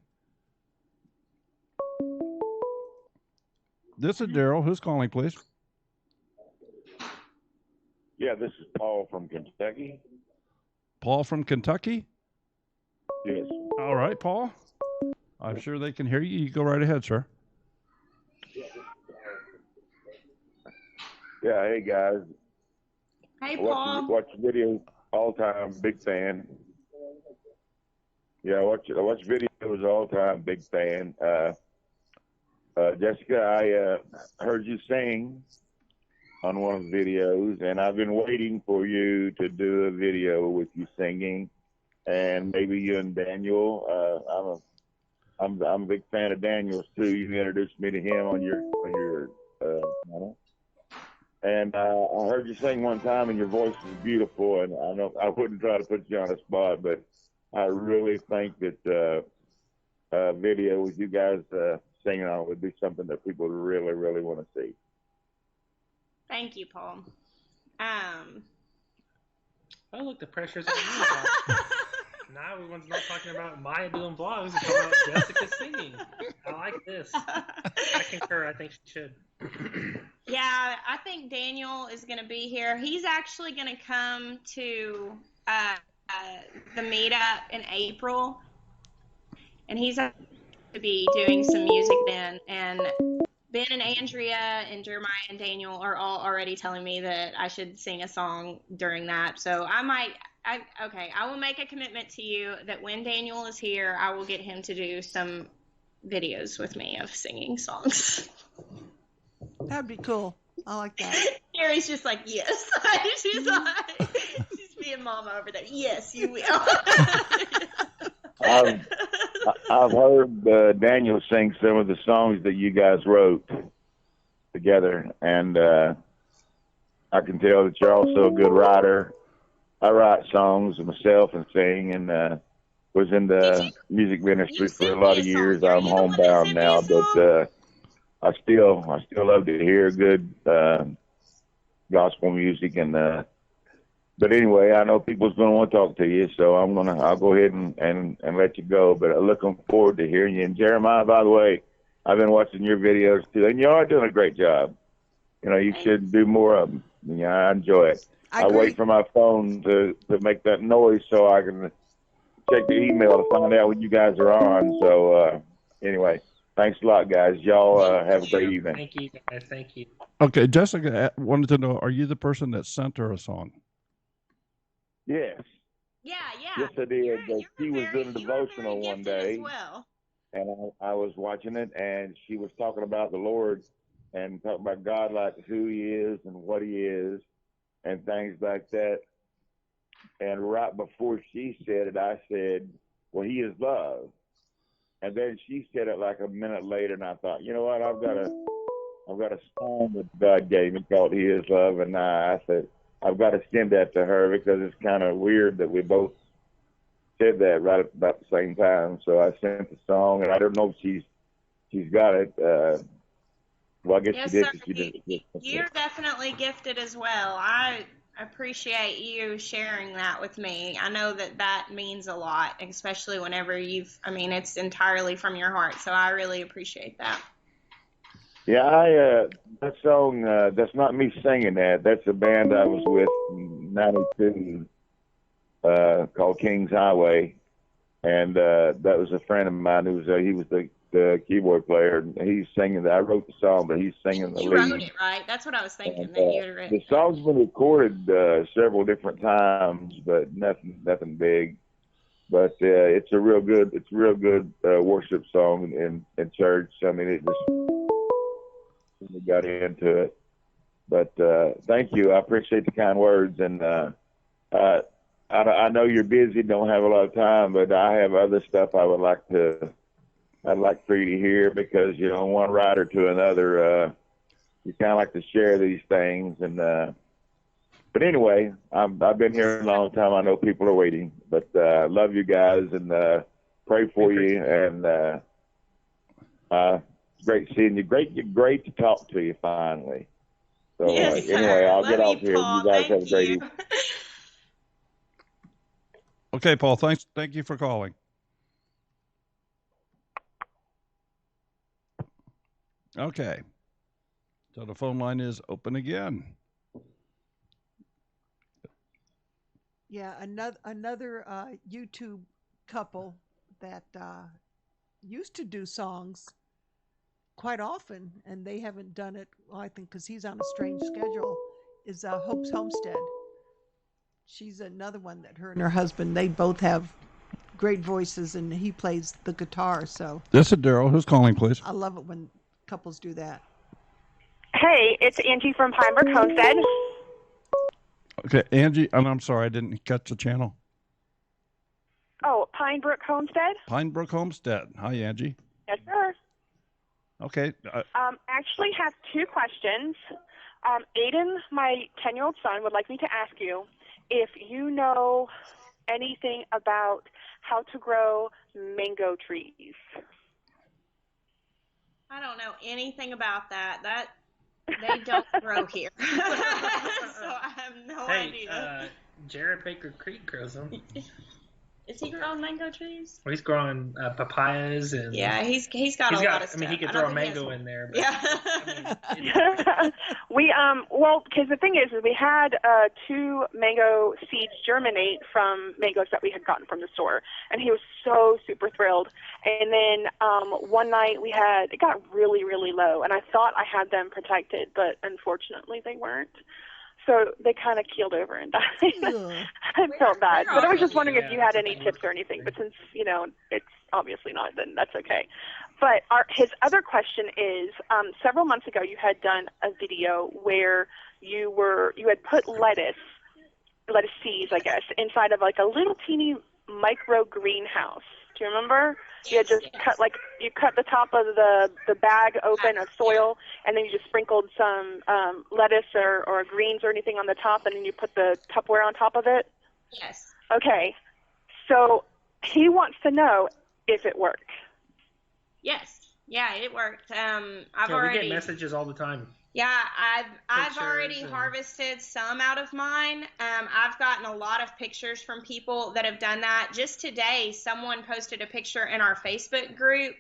This is Daryl. Who's calling, please? Yeah, this is Paul from Kentucky. Paul from Kentucky? Yes. All right, Paul. I'm sure they can hear you. You go right ahead, sir. Yeah, hey guys. Hey, Paul. Watch videos all time, big fan. Yeah, I watch videos all time, big fan. Jessica, I heard you sing on one of the videos, and I've been waiting for you to do a video with you singing, and maybe you and Daniel. I'm a big fan of Daniel's too. You introduced me to him on your channel. And I heard you sing one time, and your voice is beautiful. And I wouldn't try to put you on the spot, but I really think that video with you guys singing on would be something that people really, really want to see. Thank you, Paul. Oh, look, the pressure's on you. Now everyone's not talking about Maya doing vlogs. It's talking about Jessica singing. I like this. I concur. I think she should. Yeah, I think Daniel is going to be here. He's actually going to come to the meetup in April, and he's going to be doing some music then. And Ben and Andrea and Jeremiah and Daniel are all already telling me that I should sing a song during that. So I will make a commitment to you that when Daniel is here, I will get him to do some videos with me of singing songs. That'd be cool. I like that. Carrie's just like, yes. She's being mama over there. Yes, you will. I've heard Daniel sing some of the songs that you guys wrote together, and I can tell that you're also a good writer. I write songs myself and sing, and was in the music ministry for a lot of years. I'm homebound now, but I still love to hear good gospel music, and but anyway, I know people's going to want to talk to you, so I'll go ahead and let you go. But I'm looking forward to hearing you. And Jeremiah, by the way, I've been watching your videos too, and you are doing a great job. You know, you should do more of them. Yeah, I enjoy it. I wait for my phone to make that noise so I can check the email to find out when you guys are on. So anyway, thanks a lot, guys. Y'all have a great evening. Thank you, guys. Thank you. Okay, Jessica wanted to know, are you the person that sent her a song? Yes. Yeah. Yes, I did. She was doing a devotional one day, well. and I was watching it, and she was talking about the Lord and talking about God, like who He is and what He is, and things like that. And right before she said it, I said, well, He is love. And then she said it like a minute later, and I thought, you know what, I've got a song that God gave me called He is love, and I said, I've got to send that to her because it's kind of weird that we both said that right about the same time. So I sent the song, and I don't know if she's got it. Well, I guess yes, she sir. did. You're definitely gifted as well. I appreciate you sharing that with me. I know that means a lot, especially whenever it's entirely from your heart. So I really appreciate that. Yeah, that song, that's not me singing that. That's a band I was with in 92 called King's Highway. And that was a friend of mine he was the keyboard player. He's singing. I wrote the song, but he's singing the You lead. wrote it, right? That's what I was thinking. And, that you had written. the song's been recorded several different times, but nothing big. But it's a real good worship song in church. I mean, it just we got into it. But thank you. I appreciate the kind words, and I know you're busy, don't have a lot of time, but I have other stuff I'd like for you to hear, because one rider to another, you kind of like to share these things. And but anyway, I've been here a long time. I know people are waiting, but love you guys and pray for you. And great seeing you. Great to talk to you finally. So Yes, anyway, I'll get off you, here. Paul. You guys have a Thank great you. evening. Okay, Paul. Thank you for calling. Okay. So the phone line is open again. Yeah, another YouTube couple that used to do songs quite often, and they haven't done it, well, I think because he's on a strange schedule, is Hope's Homestead. She's another one that her and her husband, they both have great voices, and he plays the guitar. So This is Daryl. Who's calling, please? I love it when couples do that. Hey, it's Angie from Pinebrook Homestead. Okay, Angie, I'm sorry, I didn't catch the channel. Oh, Pinebrook Homestead? Pinebrook Homestead. Hi, Angie. Yes, sir. Okay. Actually have two questions. Aiden, my 10-year-old son, would like me to ask you if you know anything about how to grow mango trees. I don't know anything about that. They don't grow here. So I have no idea. Jared Baker Creek grows them. Is he growing mango trees? Well, he's growing papayas and. Yeah, he's got a lot of stuff. I mean, he could throw a mango in there. But, yeah. Well, because the thing is we had 2 mango seeds germinate from mangoes that we had gotten from the store, and he was so super thrilled. And then one night it got really, really low, and I thought I had them protected, but unfortunately they weren't. So they kind of keeled over and died. I felt bad. But I was just wondering if you had any tips or anything. But since, it's obviously not, then that's okay. But his other question is, several months ago you had done a video where you had put lettuce seeds, I guess, inside of like a little teeny micro greenhouse. Do you remember? You had just you cut the top of the bag open of soil, and then you just sprinkled some lettuce or greens or anything on the top, and then you put the Tupperware on top of it? Yes. Okay. So he wants to know if it worked. Yes. Yeah, it worked. We get messages all the time. Yeah, I've already harvested some out of mine. I've gotten a lot of pictures from people that have done that. Just today, someone posted a picture in our Facebook group.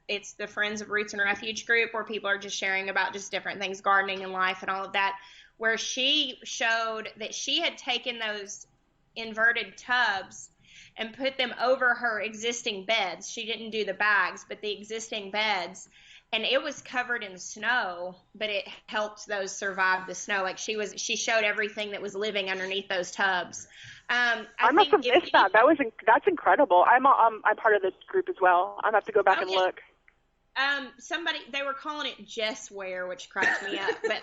It's the Friends of Roots and Refuge group, where people are just sharing about just different things, gardening and life and all of that, where she showed that she had taken those inverted tubs and put them over her existing beds. She didn't do the bags, but the existing beds. And it was covered in snow, but it helped those survive the snow. Like she showed everything that was living underneath those tubs. I must have missed that. That's incredible. I'm part of this group as well. I'm gonna have to go back and look. They were calling it Jessware, which cracked me up, but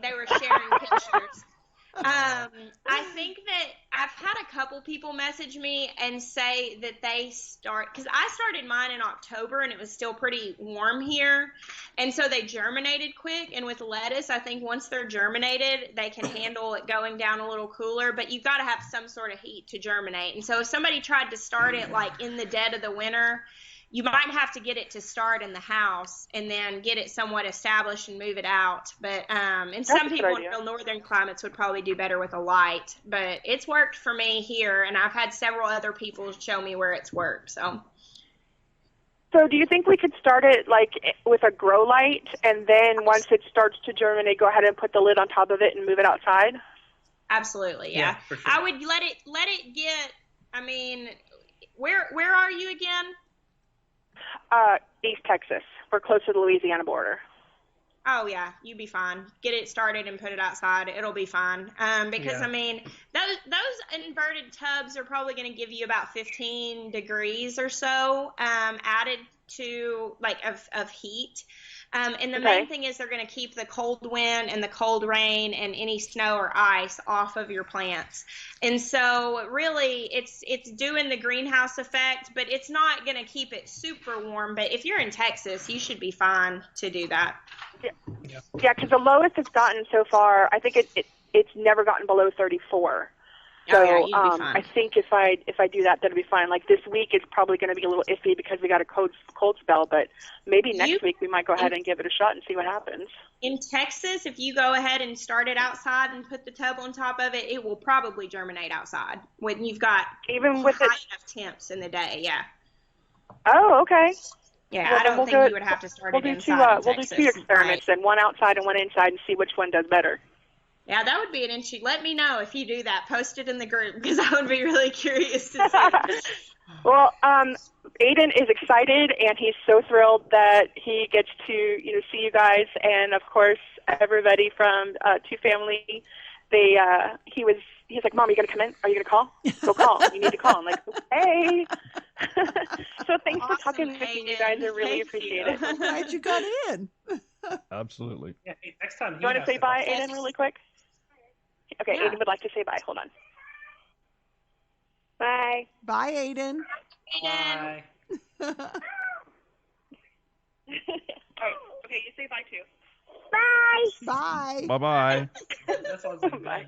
they were sharing pictures. I think that I've had a couple people message me and say that because I started mine in October and it was still pretty warm here, and so they germinated quick. And with lettuce, I think once they're germinated, they can handle it going down a little cooler, but you've got to have some sort of heat to germinate. And so if somebody tried to start it in the dead of the winter, you might have to get it to start in the house and then get it somewhat established and move it out. But and some people in real northern climates would probably do better with a light. But it's worked for me here, and I've had several other people show me where it's worked. So do you think we could start it with a grow light, and then once it starts to germinate, go ahead and put the lid on top of it and move it outside? Absolutely, yeah. For sure. I would let it get. I mean, where are you again? East Texas. We're close to the Louisiana border. Oh yeah, you'd be fine. Get it started and put it outside. It'll be fine. Because I mean, those inverted tubs are probably going to give you about 15 degrees or so added to of heat. And the main thing is they're going to keep the cold wind and the cold rain and any snow or ice off of your plants. And so really it's doing the greenhouse effect, but it's not going to keep it super warm. But if you're in Texas, you should be fine to do that. Yeah, because the lowest it's gotten so far, I think it's never gotten below 34. So you'd be fine. I think if I do that, that'll be fine. Like this week, it's probably going to be a little iffy because we got a cold spell, but maybe next week we might go ahead and give it a shot and see what happens. In Texas, if you go ahead and start it outside and put the tub on top of it, it will probably germinate outside when you've got even with high enough temps in the day. Yeah. Oh, okay. Yeah, well, I don't think you would have to start it inside. We'll do two experiments, and one outside and one inside, and see which one does better. Yeah, that would be an interesting. Let me know if you do that. Post it in the group because I would be really curious to see. Well, Aiden is excited, and he's so thrilled that he gets to see you guys, and of course everybody from Two Family. He's like, Mom, are you gonna come in? Are you gonna call? Go call. You need to call. I'm like, okay. So thanks for talking with me, you guys. I really appreciate it. I'm glad you got in. Absolutely. Yeah, hey, next time. You want to say bye, Aiden, really quick? Okay, yeah. Aiden would like to say bye. Hold on. Bye. Bye, Aiden. Bye. All right. Okay, you say bye too. Bye. Bye. Bye-bye. That's all I'm bye.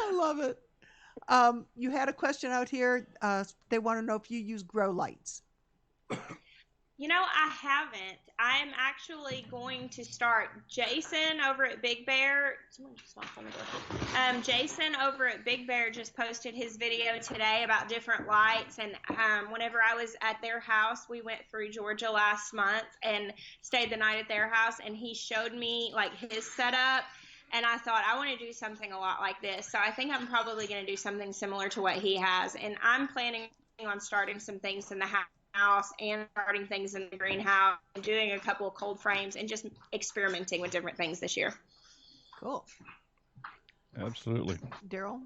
I love it. You had a question out here. They want to know if you use grow lights. I haven't. I'm actually going to start. Jason over at Big Bear. Someone just knocked on the door. Jason over at Big Bear just posted his video today about different lights. And whenever I was at their house, we went through Georgia last month and stayed the night at their house. And he showed me his setup. And I thought, I want to do something a lot like this. So I think I'm probably going to do something similar to what he has. And I'm planning on starting some things in the house and starting things in the greenhouse and doing a couple of cold frames and just experimenting with different things this year. Cool. Absolutely. Daryl,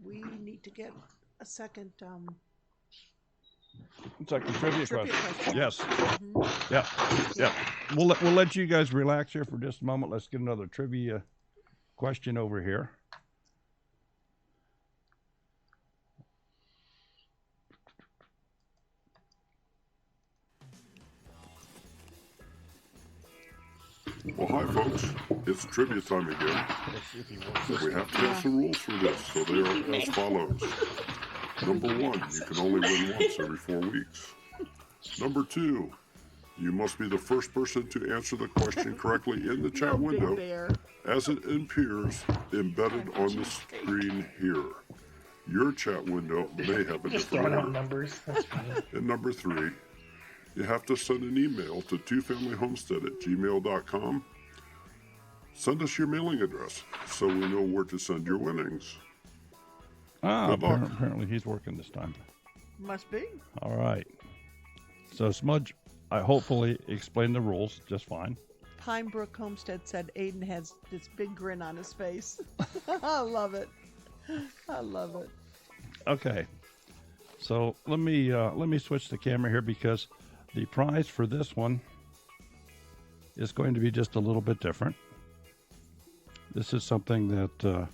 we need to get a second Second trivia question. Yes. Mm-hmm. Yeah. We'll let you guys relax here for just a moment. Let's get another trivia question over here. Well, hi, folks. It's trivia time again. We have to have some rules for this, so they are as follows. Number 1, you can only win once every 4 weeks. Number 2, you must be the first person to answer the question correctly in the chat window as it appears embedded on the screen here. Your chat window may have a different order. Numbers. That's funny. And number 3, you have to send an email to twofamilyhomestead@gmail.com. Send us your mailing address so we know where to send your winnings. Apparently he's working this time. Must be. All right. So Smudge, I hopefully explained the rules just fine. Pinebrook Homestead said Aiden has this big grin on his face. I love it. I love it. Okay. So let me switch the camera here because the prize for this one is going to be just a little bit different. This is something that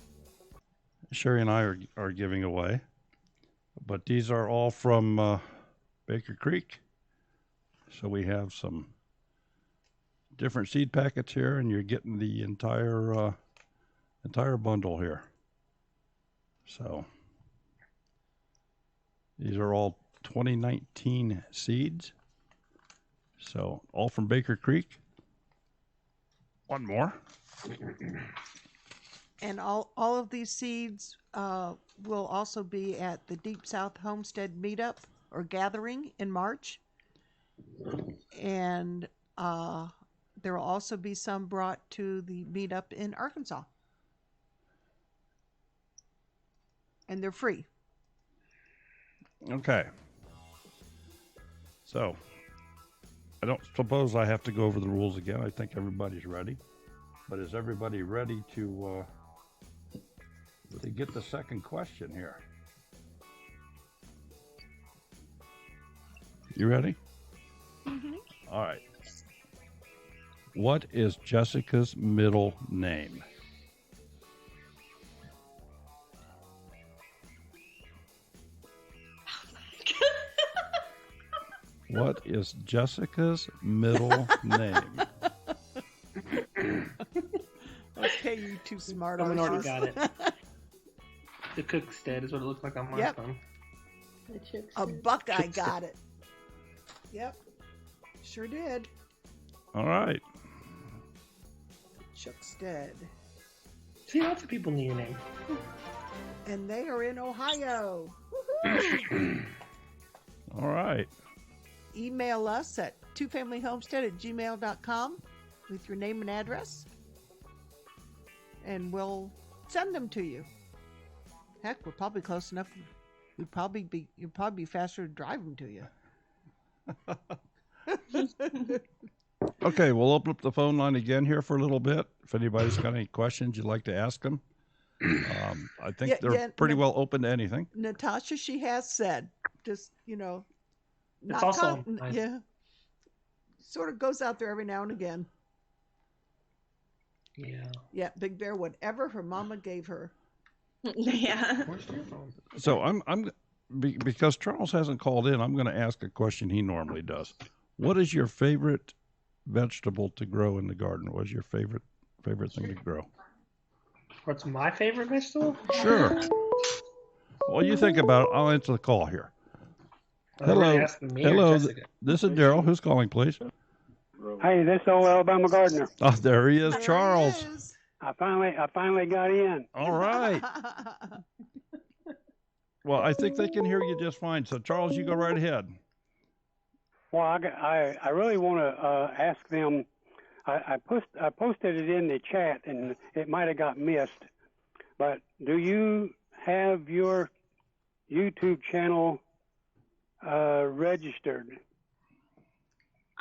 Sherry and I are giving away, but these are all from Baker Creek. So we have some different seed packets here, and you're getting the entire bundle here. So these are all 2019 seeds. So all from Baker Creek. One more. And all of these seeds will also be at the Deep South Homestead meetup or gathering in March. And there will also be some brought to the meetup in Arkansas. And they're free. Okay. So I don't suppose I have to go over the rules again. I think everybody's ready. But is everybody ready to get the second question here? You ready? Mm-hmm. All right. What is Jessica's middle name? What is Jessica's middle name? Okay, you two smart Someone already arses. got it. The Cookstead is what it looks like on my Yep. phone. A Buckeye got it. Yep. Sure did. All right. Chuckstead. See, lots of people knew your name. And they are in Ohio. All right. Email us at twofamilyhomestead@gmail.com with your name and address, and we'll send them to you. Heck, we're probably close enough. You'd probably be faster to drive them to you. Okay, we'll open up the phone line again here for a little bit. If anybody's got any questions you'd like to ask them, I think they're pretty well open to anything. Natasha, she has said, just It's also nice. yeah, sort of goes out there every now and again. Yeah. Yeah, Big Bear, whatever her mama gave her. Yeah. Where's your phone? So because Charles hasn't called in, I'm going to ask a question he normally does. What is your favorite vegetable to grow in the garden? What's your favorite thing to grow? What's my favorite vegetable? Sure. Well, you think about it. I'll answer the call here. Hello. Hello. This is Daryl. Who's calling, please? Hey, this old Alabama gardener. Oh, there he is, Charles. I finally got in. All right. Well, I think they can hear you just fine. So, Charles, you go right ahead. Well, I really want to ask them. I posted it in the chat, and it might have got missed. But do you have your YouTube channel registered?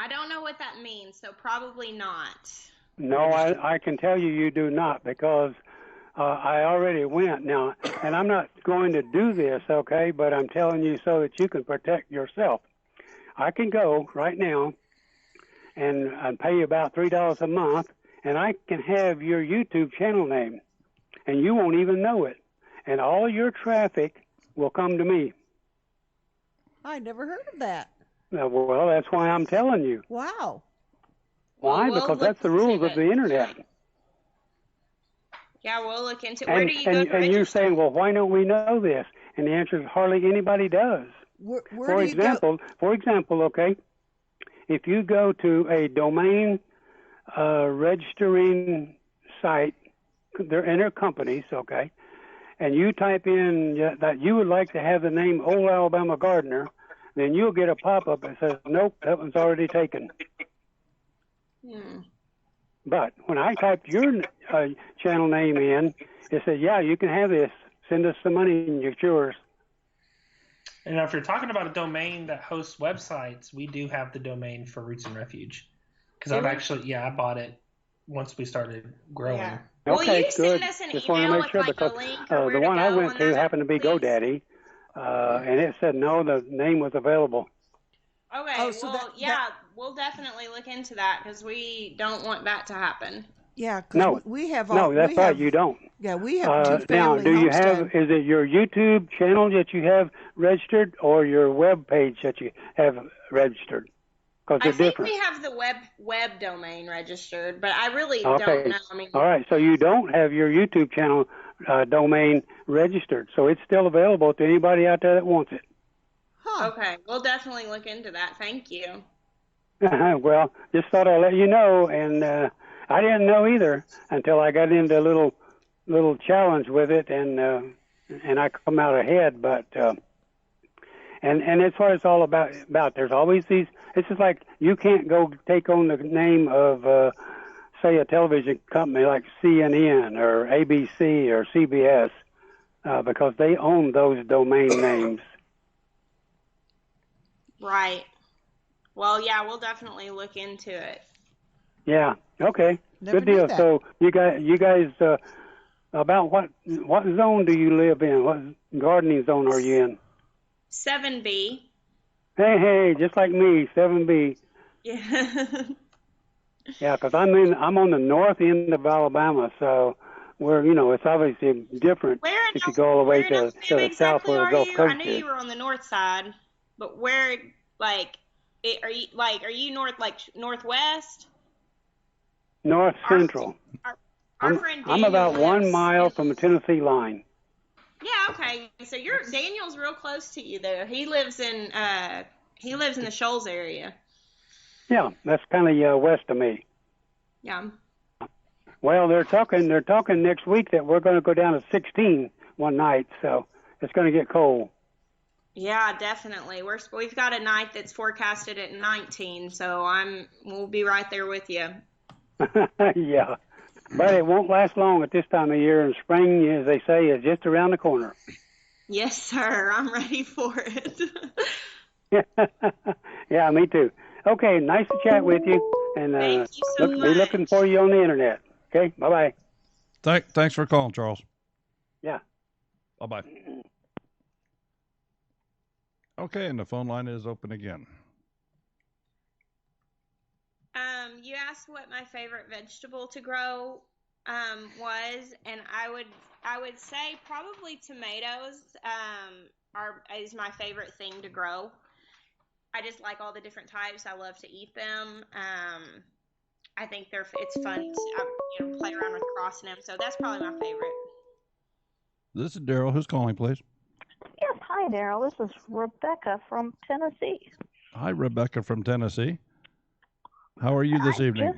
I don't know what that means, so probably not. No, I can tell you do not, because I already went now, and I'm not going to do this, okay, but I'm telling you so that you can protect yourself. I can go right now and pay you about $3 a month, and I can have your YouTube channel name, and you won't even know it, and all your traffic will come to me. I never heard of that. Well, that's why I'm telling you. Wow. Why? Well, because that's the rules of the internet. Yeah, we'll look into it. Where do you go to And register? you're saying, well, why don't we know this? And the answer is hardly anybody does. Where For do you go? example, okay, if you go to a domain registering site, they're companies, okay, and you type in that you would like to have the name Old Alabama Gardener, then you'll get a pop-up that says, nope, that one's already taken. But when I typed your channel name in, it said, yeah, you can have this. Send us some money and it's yours. And if you're talking about a domain that hosts websites, we do have the domain for Roots and Refuge. Because I bought it once we stared growing. Yeah. Okay, you good. send us an Just want to email make sure, with, like, because a link or the where one to I go went on to that, happened to be please? GoDaddy, and it said no, the name was available. Okay, we'll definitely look into that because we don't want that to happen. Yeah, No, because we have no, that's right, you don't. Yeah, we have two now, family do you homestead. have? Is it your YouTube channel that you have registered, or your web page that you have registered? Because I they're think different. we have the web domain registered, but I really Okay. don't know. I mean, All right, so you don't have your YouTube channel domain registered, so it's still available to anybody out there that wants it. okay, we'll definitely look into that. Thank you. Well, just thought I'd let you know, and I didn't know either until I got into a little challenge with it, and I come out ahead. But and that's what it's all about. There's always these. It's just like you can't go take on the name of say a television company like CNN or ABC or CBS because they own those domain names. Right. Well, yeah, we'll definitely look into it. Yeah. Okay. Never Good deal. knew that. So you guys, about what zone do you live in? What gardening zone are you in? 7B. Hey, just like me, 7B. Yeah. Yeah, because I'm on the north end of Alabama, so it's obviously different if you go all the way to the south where the Gulf Coast I knew is. you were on the north side, but where, are you northwest? North Central. Our friend I'm Daniel about 1 lives mile from the Tennessee line. Yeah, okay. So Daniel's real close to you there. He lives in the Shoals area. Yeah, that's kind of west of me. Yeah. Well, they're talking next week that we're going to go down to 16 one night, so it's going to get cold. Yeah, definitely. We've got a night that's forecasted at 19, so we'll be right there with you. Yeah, but it won't last long at this time of year, and spring, as they say, is just around the corner. Yes, sir. I'm ready for it. Yeah, me too. Okay, nice to chat with you, and Thank you so much. be looking for you on the internet. Okay, bye-bye. Thanks for calling, Charles. Yeah. Bye-bye. Okay, and the phone line is open again. You asked what my favorite vegetable to grow was, and I would say probably tomatoes is my favorite thing to grow. I just like all the different types. I love to eat them. I think it's fun to play around with crossing them. So that's probably my favorite. This is Daryl. Who's calling, please? Yes, hi, Daryl. This is Rebecca from Tennessee. Hi, Rebecca from Tennessee. How are you this evening?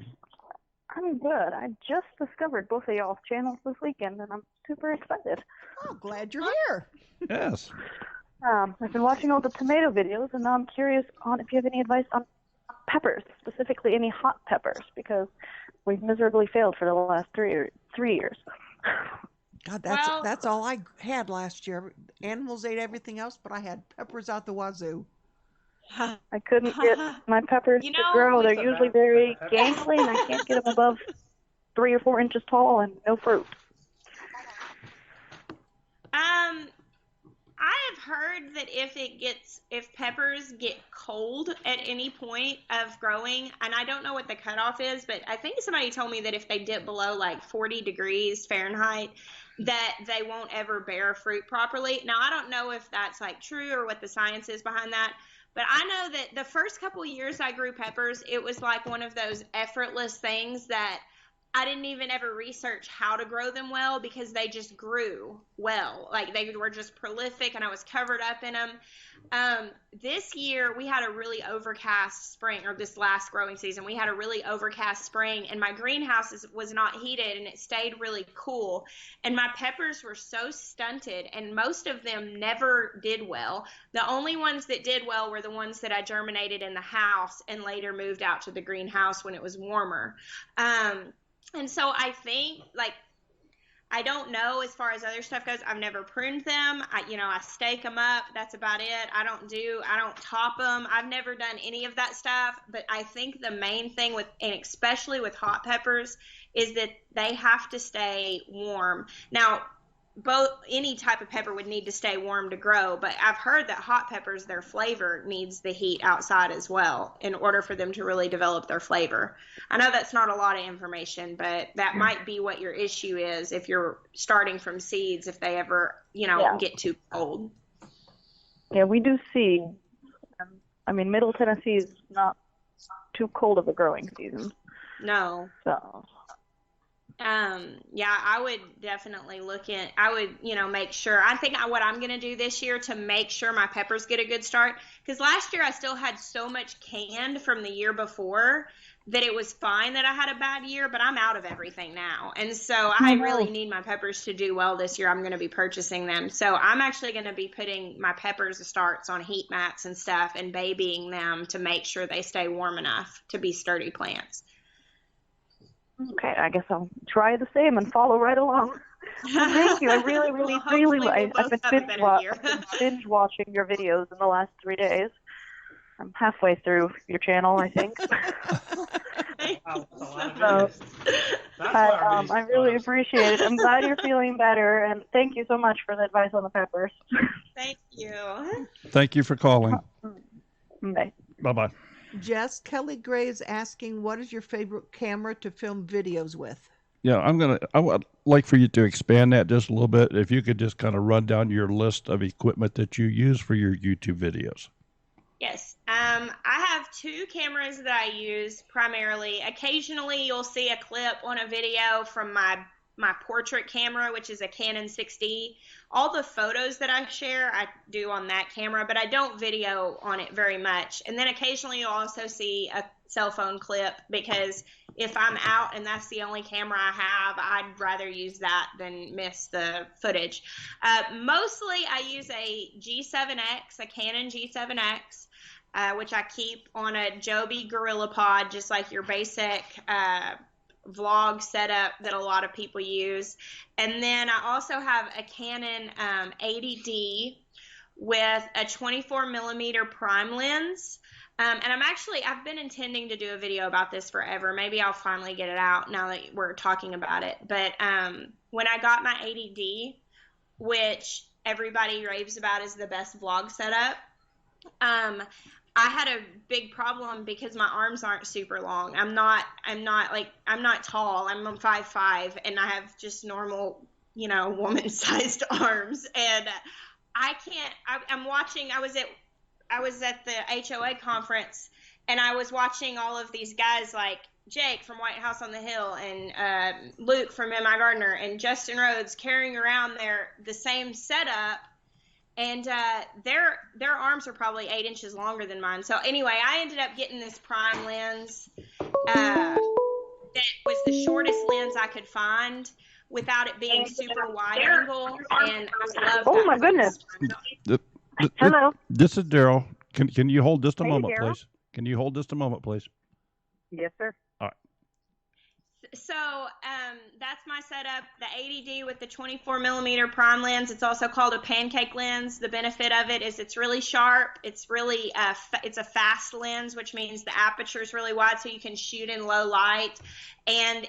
I'm good. I just discovered both of y'all's channels this weekend, and I'm super excited. Oh, glad you're here. Yes. I've been watching all the tomato videos, and now I'm curious if you have any advice on peppers, specifically any hot peppers, because we've miserably failed for the last 3 years. God, that's all I had last year. Animals ate everything else, but I had peppers out the wazoo. I couldn't get my peppers to grow. They're usually very gangly, and I can't get them above 3 or 4 inches tall and no fruit. I have heard that if peppers get cold at any point of growing, and I don't know what the cutoff is, but I think somebody told me that if they dip below like 40 degrees Fahrenheit, that they won't ever bear fruit properly. Now, I don't know if that's like true or what the science is behind that, but I know that the first couple of years I grew peppers, it was like one of those effortless things that I didn't even ever research how to grow them well because they just grew well. Like they were just prolific and I was covered up in them. This year we had a really overcast spring, or this last growing season, we had a really overcast spring and my greenhouse was not heated and it stayed really cool. And my peppers were so stunted and most of them never did well. The only ones that did well were the ones that I germinated in the house and later moved out to the greenhouse when it was warmer. And so I think, I don't know as far as other stuff goes. I've never pruned them. I stake them up. That's about it. I don't top them. I've never done any of that stuff. But I think the main thing and especially with hot peppers, is that they have to stay warm. Now, any type of pepper would need to stay warm to grow, but I've heard that hot peppers, their flavor needs the heat outside as well in order for them to really develop their flavor. I know that's not a lot of information, but that might be what your issue is if you're starting from seeds, if they ever, get too cold. Yeah, we do see. Middle Tennessee is not too cold of a growing season. No. So. I would definitely make sure. I think what I'm going to do this year to make sure my peppers get a good start, because last year I still had so much canned from the year before that it was fine that I had a bad year, but I'm out of everything now. And so I really need my peppers to do well this year. I'm going to be purchasing them. So I'm actually going to be putting my peppers starts on heat mats and stuff and babying them to make sure they stay warm enough to be sturdy plants. Okay, I guess I'll try the same and follow right along. Well, thank you. I really I've been binge watching your videos in the last 3 days. I'm halfway through your channel, I think. I really appreciate it. I'm glad you're feeling better, and thank you so much for the advice on the peppers. Thank you. Thank you for calling. Bye. Bye-bye. Jess, Kelly Gray is asking, what is your favorite camera to film videos with? Yeah, I would like for you to expand that just a little bit. If you could just kind of run down your list of equipment that you use for your YouTube videos. Yes. I have two cameras that I use primarily. Occasionally, you'll see a clip on a video from my portrait camera, which is a Canon 6D. All the photos that I share, I do on that camera, but I don't video on it very much. And then occasionally, you'll also see a cell phone clip, because if I'm out and that's the only camera I have, I'd rather use that than miss the footage. Mostly, I use a G7X, a Canon G7X. Which I keep on a Joby GorillaPod, just like your basic vlog setup that a lot of people use. And then I also have a Canon 80D with a 24mm prime lens. And I've been intending to do a video about this forever. Maybe I'll finally get it out now that we're talking about it. But when I got my 80D, which everybody raves about as the best vlog setup, I had a big problem because my arms aren't super long. I'm not tall. I'm 5'5", and I have just normal, woman-sized arms. And I was at the HOA conference, and I was watching all of these guys like Jake from White House on the Hill, and Luke from M.I. Gardner, and Justin Rhodes carrying around the same setup. And their arms are probably 8 inches longer than mine. So anyway, I ended up getting this prime lens that was the shortest lens I could find without it being super wide angle. And I love Oh my goodness. Hello. This is Daryl. Can you hold just a Hey, moment, Daryl. please? Can you hold just a moment, please? Yes, sir. All right. So that's my setup, the 80D with the 24mm prime lens. It's also called a pancake lens. The benefit of it is it's really sharp. It's really it's a fast lens, which means the aperture is really wide, so you can shoot in low light. And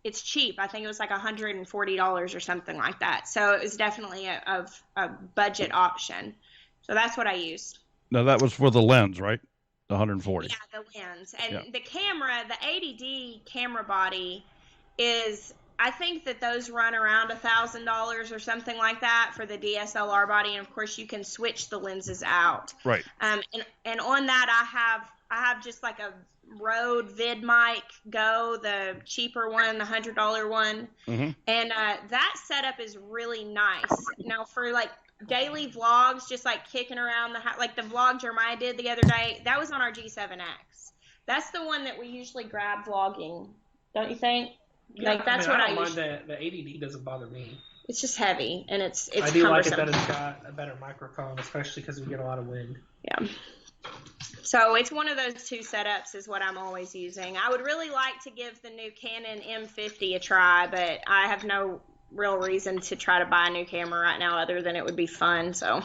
it's cheap. I think it was like $140 or something like that. So it was definitely a budget option. So that's what I used. Now that was for the lens, right? 140. Yeah, the lens. And the camera, the 80D camera body is, I think that those run around $1,000 or something like that for the DSLR body. And of course you can switch the lenses out. Right. And on that I have just like a Rode VidMic Go, the cheaper one, the $100 one. Mm-hmm. And that setup is really nice. Now for like daily vlogs, just like kicking around like the vlog Jeremiah did the other day, that was on our G7X. That's the one that we usually grab vlogging, don't you think? Yeah, like that's what I mind the 80D doesn't bother me. It's just heavy and it's I do cumbersome. like it that it's got a better microphone, especially because we get a lot of wind. Yeah. So it's one of those two setups is what I'm always using. I would really like to give the new Canon M50 a try, but I have no real reason to try to buy a new camera right now other than it would be fun, so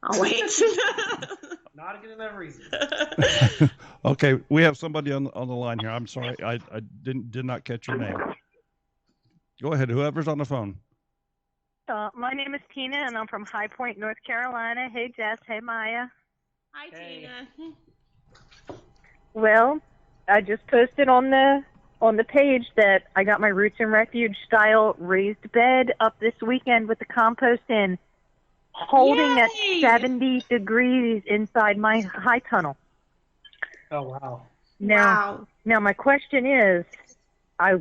I'll wait. Not a good enough reason. Okay, we have somebody on the line here. I'm sorry, I did not catch your name. Go ahead, whoever's on the phone. My name is Tina, and I'm from High Point, North Carolina. Hey, Jess. Hey, Maya. Hi, Tina. Well, I just posted on the page that I got my Roots and Refuge style raised bed up this weekend with the compost in, holding Yay! at 70 degrees inside my high tunnel. Oh, wow. Now my question is, I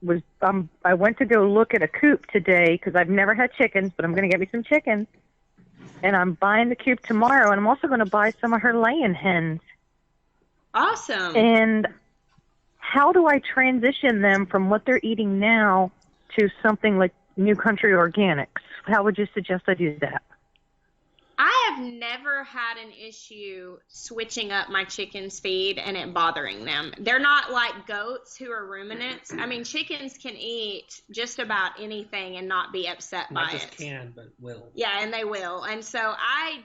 went to go look at a coop today because I've never had chickens, but I'm going to get me some chickens. And I'm buying the coop tomorrow, and I'm also going to buy some of her laying hens. Awesome. And how do I transition them from what they're eating now to something like New Country Organics? How would you suggest I do that? I I have never had an issue switching up my chicken's feed and it bothering them. They're not like goats who are ruminants. I mean, chickens can eat just about anything and not be upset by it. Not just can, but will. Yeah, and they will. And so I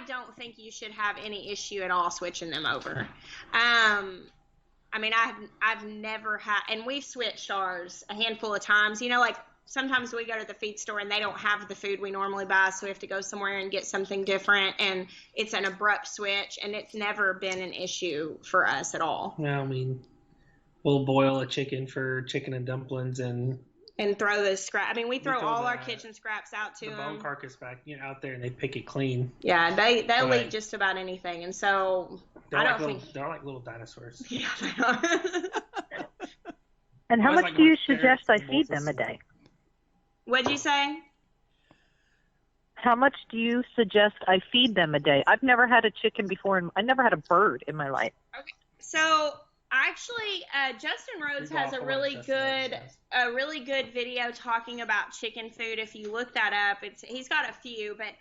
don't think you should have any issue at all switching them over. I mean, I've never had, and we've switched ours a handful of times. You know, like sometimes we go to the feed store and they don't have the food we normally buy, so we have to go somewhere and get something different, and it's an abrupt switch, and it's never been an issue for us at all. Yeah, I mean, we'll boil a chicken for chicken and dumplings and throw the scrap. I mean, we throw all our kitchen scraps out to the them. bone carcass back out there, and they pick it clean. Yeah, they'll eat just about anything, and so they're like little dinosaurs. Yeah, they are. And how much do you suggest I feed them a day? What'd you say? How much do you suggest I feed them a day? I've never had a chicken before, and I never had a bird in my life. Okay, so actually, Justin Rhodes has a really good video talking about chicken food. If you look that up, he's got a few, but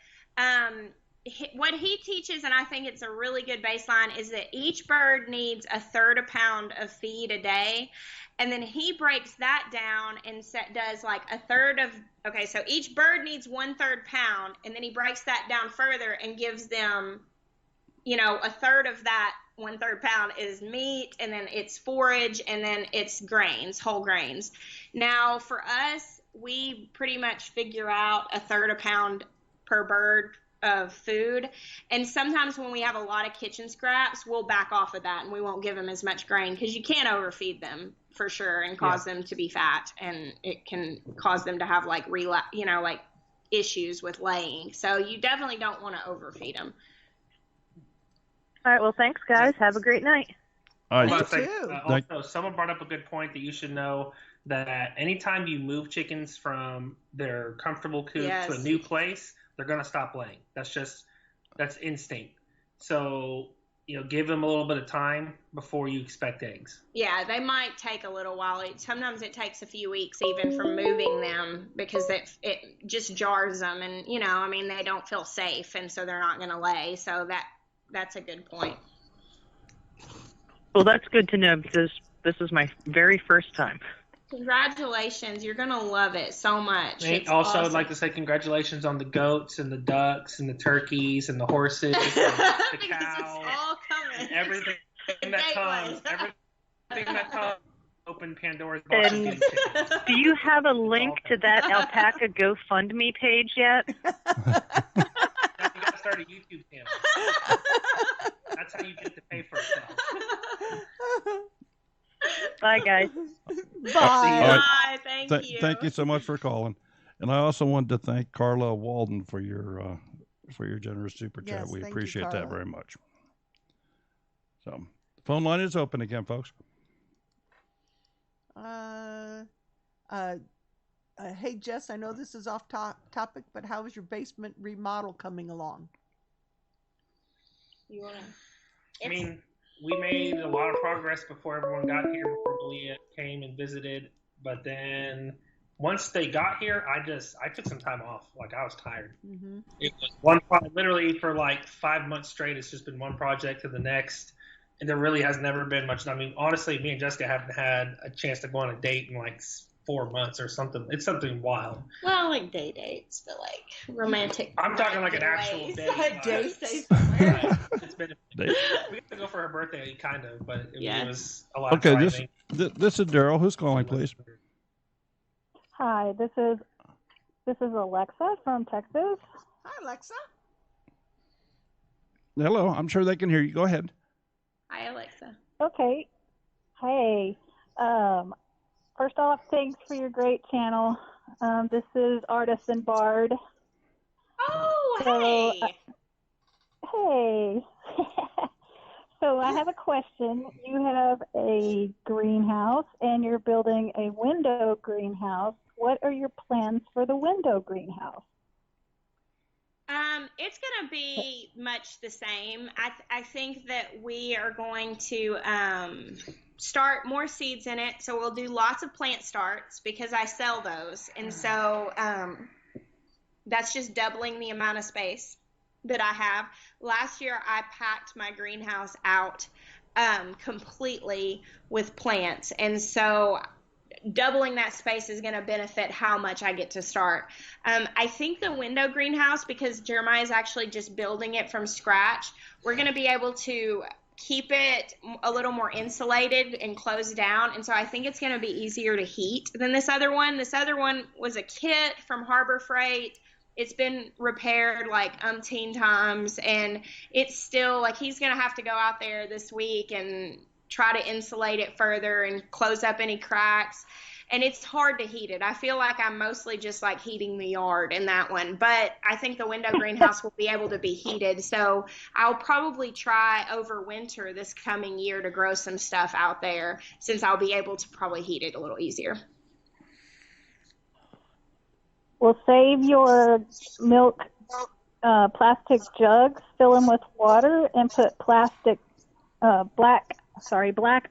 what he teaches, and I think it's a really good baseline, is that each bird needs 1/3 pound of feed a day. And then he breaks that down and does like 1/3 of, okay, so each bird needs 1/3 pound, and then he breaks that down further and gives them, 1/3 of that 1/3 pound is meat, and then it's forage, and then it's grains, whole grains. Now for us, we pretty much figure out 1/3 pound per bird of food, and sometimes when we have a lot of kitchen scraps, we'll back off of that and we won't give them as much grain, because you can't overfeed them for sure and cause them to be fat, and it can cause them to have like issues with laying. So you definitely don't want to overfeed them. All right, well, thanks guys, have a great night. Also, someone brought up a good point that you should know, that anytime you move chickens from their comfortable coop to a new place, they're going to stop laying. That's instinct. So, give them a little bit of time before you expect eggs. Yeah, they might take a little while. Sometimes it takes a few weeks even from moving them, because it just jars them, and, they don't feel safe, and so they're not going to lay. So that's a good point. Well, that's good to know, because this is my very first time. Congratulations. You're going to love it so much. Also, awesome. I'd like to say congratulations on the goats and the ducks and the turkeys and the horses and the cows. It's all coming. Everything that comes. Open Pandora's box. And do you have a link to that alpaca GoFundMe page yet? You got to start a YouTube channel. That's how you get to pay for itself. Bye, guys. Bye. Thank you. Thank you so much for calling. And I also wanted to thank Carla Walden for your generous super chat. We appreciate that very much. So the phone line is open again, folks. Hey, Jess, I know this is off topic, but how is your basement remodel coming along? We made a lot of progress before everyone got here, before Leah came and visited. But then once they got here, I took some time off. Like, I was tired. Mm-hmm. It was literally for like 5 months straight. It's just been one project to the next. And there really has never been much. I mean, honestly, me and Jessica haven't had a chance to go on a date in like 4 months or something. It's something wild. Well, like day dates, but like romantic. I'm talking like an actual date. It's been we got to go for her birthday, kind of, but it was a lot. Okay, this is Daryl. Who's calling, please? Hi, this is Alexa from Texas. Hi, Alexa. Hello. I'm sure they can hear you. Go ahead. Hi, Alexa. Okay. Hey. First off, thanks for your great channel. This is Artisan Bard. Oh, hey. Hey. So I have a question. You have a greenhouse and you're building a window greenhouse. What are your plans for the window greenhouse? It's going to be much the same. I think that we are going to start more seeds in it. So we'll do lots of plant starts because I sell those. And so that's just doubling the amount of space. that I have. Last year, I packed my greenhouse out completely with plants. And so doubling that space is going to benefit how much I get to start. I think the window greenhouse, because Jeremiah is actually just building it from scratch, we're going to be able to keep it a little more insulated and closed down. And so I think it's going to be easier to heat than this other one. This other one was a kit from Harbor Freight. It's been repaired like umpteen times, and it's still like he's going to have to go out there this week and try to insulate it further and close up any cracks. And it's hard to heat it. I feel like I'm mostly just like heating the yard in that one, but I think the window greenhouse will be able to be heated. So I'll probably try over winter this coming year to grow some stuff out there, since I'll be able to probably heat it a little easier. Well, save your milk plastic jugs, fill them with water, and put black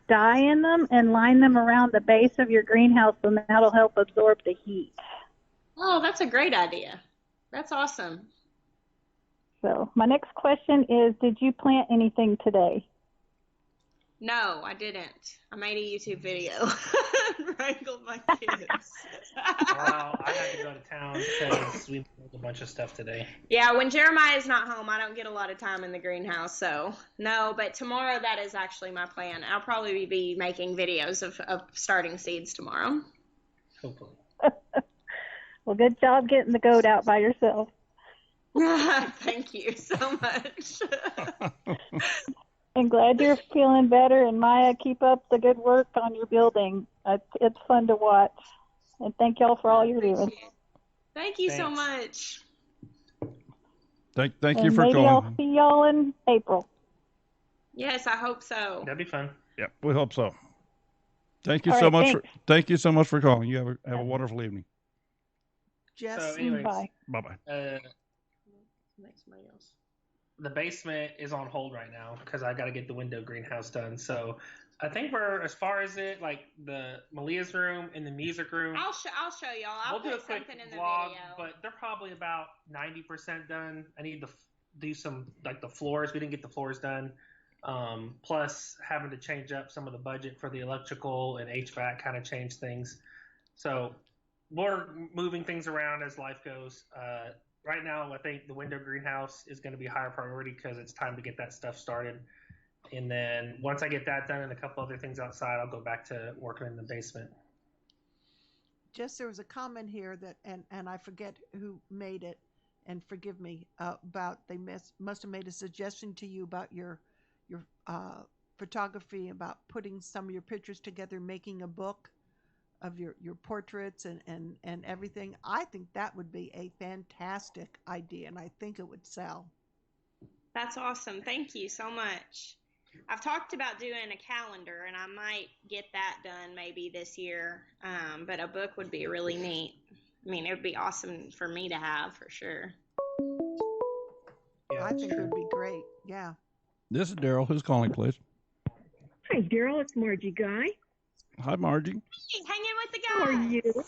dye in them and line them around the base of your greenhouse, and that'll help absorb the heat. Oh, that's a great idea. That's awesome. So my next question is, did you plant anything today? No, I didn't. I made a YouTube video. Wrangled my kids. Well, I had to go to town because we moved a bunch of stuff today. Yeah, when Jeremiah is not home, I don't get a lot of time in the greenhouse. So, no, but tomorrow that is actually my plan. I'll probably be making videos of starting seeds tomorrow. Hopefully. Well, good job getting the goat out by yourself. Thank you so much. I'm glad you're feeling better, and Maya, keep up the good work on your building. It's fun to watch, and thank y'all for all you're doing. Thank you so much. Thank you for maybe calling. I'll see y'all in April. Yes, I hope so. That'd be fun. Yeah, we hope so. Thank you All so right, much. thanks. Thank you so much for calling. You have a wonderful evening. Jess, So anyways, Bye. Bye-bye. Next, somebody else. The basement is on hold right now because I got to get the window greenhouse done. So I think we're, as far as it, like the Malia's room and the music room. I'll show y'all. I'll We'll do a put quick something in the vlog, video. but they're probably about 90% done. I need to do some, like the floors. We didn't get the floors done. Plus having to change up some of the budget for the electrical and HVAC, kind of change things. So we're moving things around as life goes. Right now, I think the window greenhouse is going to be a higher priority because it's time to get that stuff started. And then once I get that done and a couple other things outside, I'll go back to working in the basement. Jess, there was a comment here that, and I forget who made it, and forgive me, about they must have made a suggestion to you about your photography, about putting some of your pictures together, making a book of your portraits and everything. I think that would be a fantastic idea, and I think it would sell. That's awesome. Thank you so much. I've talked about doing a calendar, and I might get that done maybe this year. But a book would be really neat. I mean, it would be awesome for me to have, for sure. Yeah, I think it would be great. Yeah. This is Daryl. Who's calling, please? Hi, Daryl. It's Margie Guy. Hi, Margie. Hey, hang in with the guys. How are you?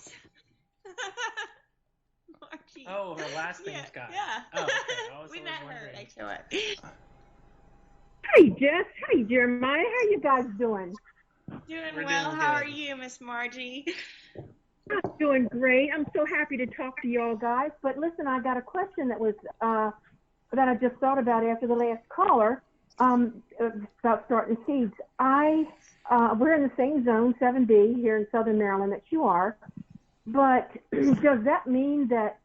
Margie. Oh, her last name's Guy. Yeah. Oh, okay. I was We always met her wondering. at HOA. Hi, Jess. Hi, Jeremiah. How you guys doing? Doing We're well. doing How good. are you, Miss Margie? I'm doing great. I'm so happy to talk to y'all guys. But listen, I got a question that was that I just thought about after the last caller about starting seeds. We're in the same zone, 7B, here in Southern Maryland that you are. But does that mean that,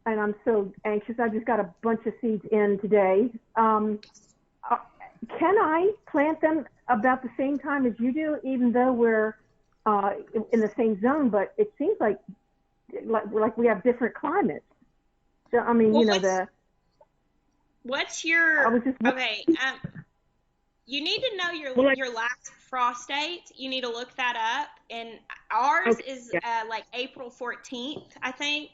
and I'm so anxious, I just got a bunch of seeds in today. Can I plant them about the same time as you do, even though we're in the same zone? But it seems like we have different climates. So, I mean, Well, what's your, I was just- okay, you need to know your last frost date. You need to look that up. And ours is like April 14th, I think.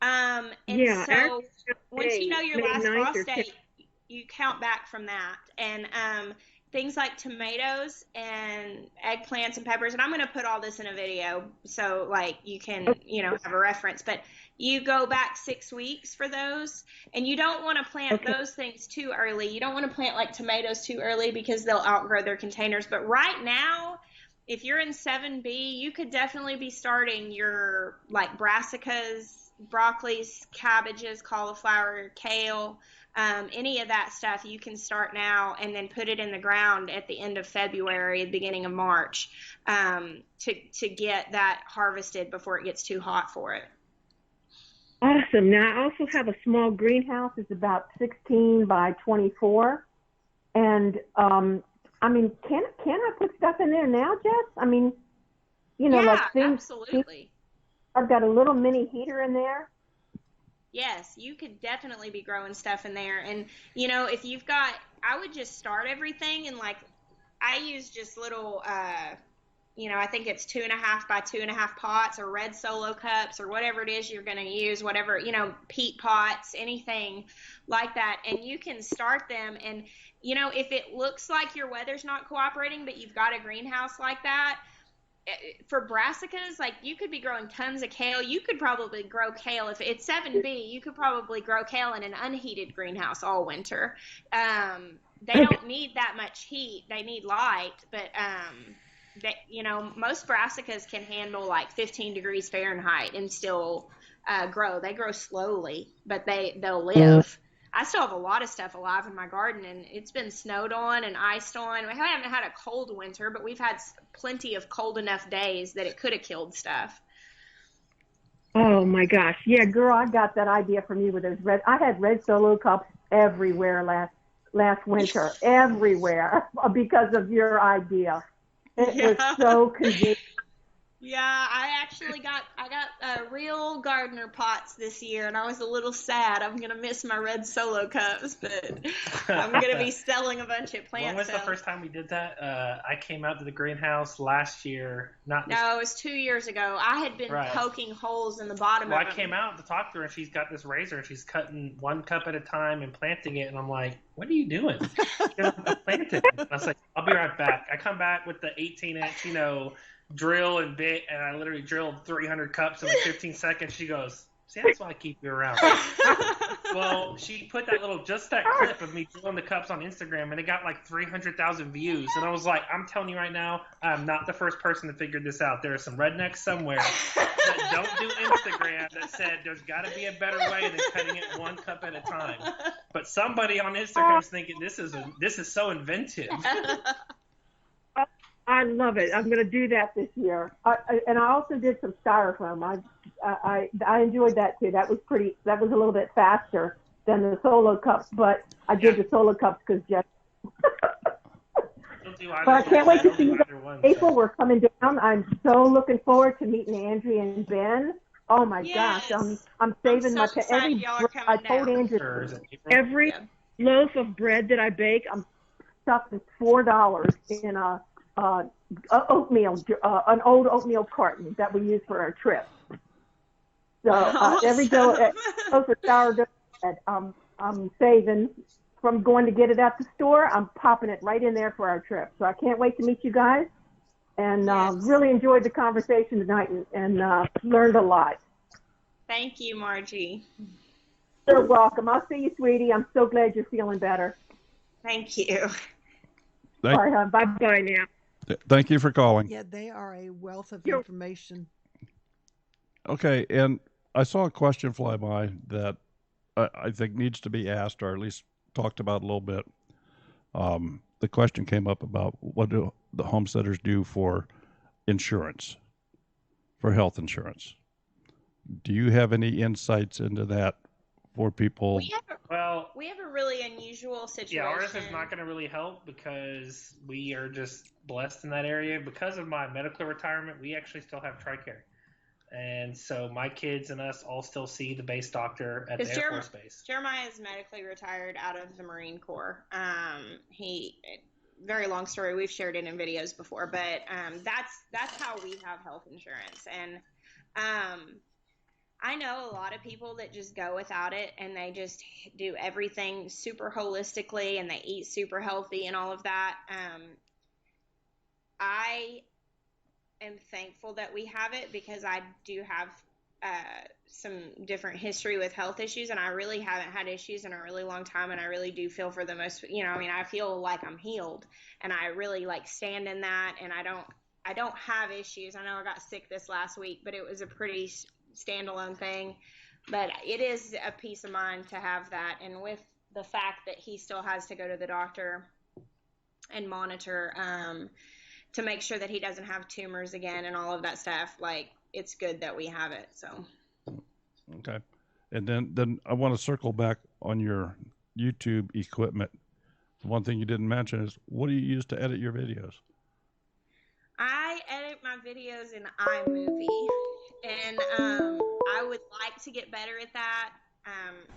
And Yeah, so once you know your May last 9th or frost date, you count back from that. And things like tomatoes and eggplants and peppers, and I'm going to put all this in a video so like you can, have a reference. But you go back 6 weeks for those, and you don't want to plant those things too early. You don't want to plant like tomatoes too early because they'll outgrow their containers. But right now, if you're in 7B, you could definitely be starting your like brassicas, broccolis, cabbages, cauliflower, kale, any of that stuff. You can start now and then put it in the ground at the end of February, beginning of March, to get that harvested before it gets too hot for it. Awesome. Now, I also have a small greenhouse. It's about 16 by 24. And, I mean, can I put stuff in there now, Jess? I mean, you know, like things. Absolutely. I've got a little mini heater in there. Yes, you could definitely be growing stuff in there. And, you know, if you've got, I would just start everything. And, like, I use just little, you know, I think it's 2.5 by 2.5 pots or red Solo cups or whatever it is you're going to use, whatever, you know, peat pots, anything like that. And you can start them. And, you know, if it looks like your weather's not cooperating, but you've got a greenhouse like that, for brassicas, like you could be growing tons of kale. You could probably grow kale. If it's 7B, you could probably grow kale in an unheated greenhouse all winter. They don't need that much heat. They need light, but, you know, most brassicas can handle like 15 degrees Fahrenheit and still grow. They grow slowly, but they'll live. Yeah. I still have a lot of stuff alive in my garden, and it's been snowed on and iced on. We haven't had a cold winter, but we've had plenty of cold enough days that it could have killed stuff. Oh my gosh. Yeah, girl, I got that idea from you with those red. I had red Solo cups everywhere last winter, everywhere, because of your idea. It was so convenient. Yeah, I got real gardener pots this year, and I was a little sad. I'm gonna miss my red Solo cups, but I'm gonna be selling a bunch of plants. When was the first time we did that? I came out to the greenhouse last year. No, it was 2 years ago. I had been poking holes in the bottom of it. I came out to talk to her, and she's got this razor, and she's cutting 1 cup at a time and planting it, and I'm like, what are you doing? I'm planting it. I was like, I'll be right back. I come back with the 18-inch, you know, drill and bit, and I literally drilled 300 cups in like 15 seconds. She goes, see, that's why I keep you around. Well, she put that clip of me drilling the cups on Instagram, and it got like 300,000 views. And I was like, I'm telling you right now, I'm not the first person to figure this out. There are some rednecks somewhere that don't do Instagram that said there's got to be a better way than cutting it 1 cup at a time. But somebody on Instagram is thinking this is so inventive. I love it. I'm going to do that this year. And I also did some styrofoam. I enjoyed that too. That was a little bit faster than the Solo cups, but I did the Solo cups because Jeff. But I can't wait to see you guys. April, we're coming down. I'm so looking forward to meeting Angie and Ben. Oh my gosh. I'm saving my every. I told Angie every loaf of bread that I bake, I'm stuffing $4 in a oatmeal, an old oatmeal carton that we use for our trip. So every loaf of sourdough bread, I'm saving from going to get it at the store. I'm popping it right in there for our trip. So I can't wait to meet you guys, and really enjoyed the conversation tonight and learned a lot. Thank you, Margie. You're welcome. I'll see you, sweetie. I'm so glad you're feeling better. Thank you. All right, hon. Bye-bye now. Thank you for calling. Yeah, they are a wealth of information. Okay, and I saw a question fly by that I think needs to be asked, or at least talked about a little bit. The question came up about what do the homesteaders do for insurance, for health insurance. Do you have any insights into that for people? We have a really unusual situation. Yeah, ours is not going to really help because we are just blessed in that area. Because of my medical retirement, we actually still have TRICARE. And so my kids and us all still see the base doctor at the Air Force Base. Jeremiah is medically retired out of the Marine Corps. Very long story. We've shared it in videos before, but that's how we have health insurance. And I know a lot of people that just go without it, and they just do everything super holistically, and they eat super healthy and all of that. I am thankful that we have it because I do have some different history with health issues, and I really haven't had issues in a really long time, and I really do feel for the most, I feel like I'm healed, and I really stand in that, and I don't have issues. I know I got sick this last week, but it was a pretty standalone thing, but it is a peace of mind to have that, and with the fact that he still has to go to the doctor and monitor to make sure that he doesn't have tumors again and all of that stuff, it's good that we have it. So okay. And then I want to circle back on your YouTube equipment. One thing you didn't mention is, what do you use to edit your videos? I edit my videos in iMovie, and I would like to get better at that.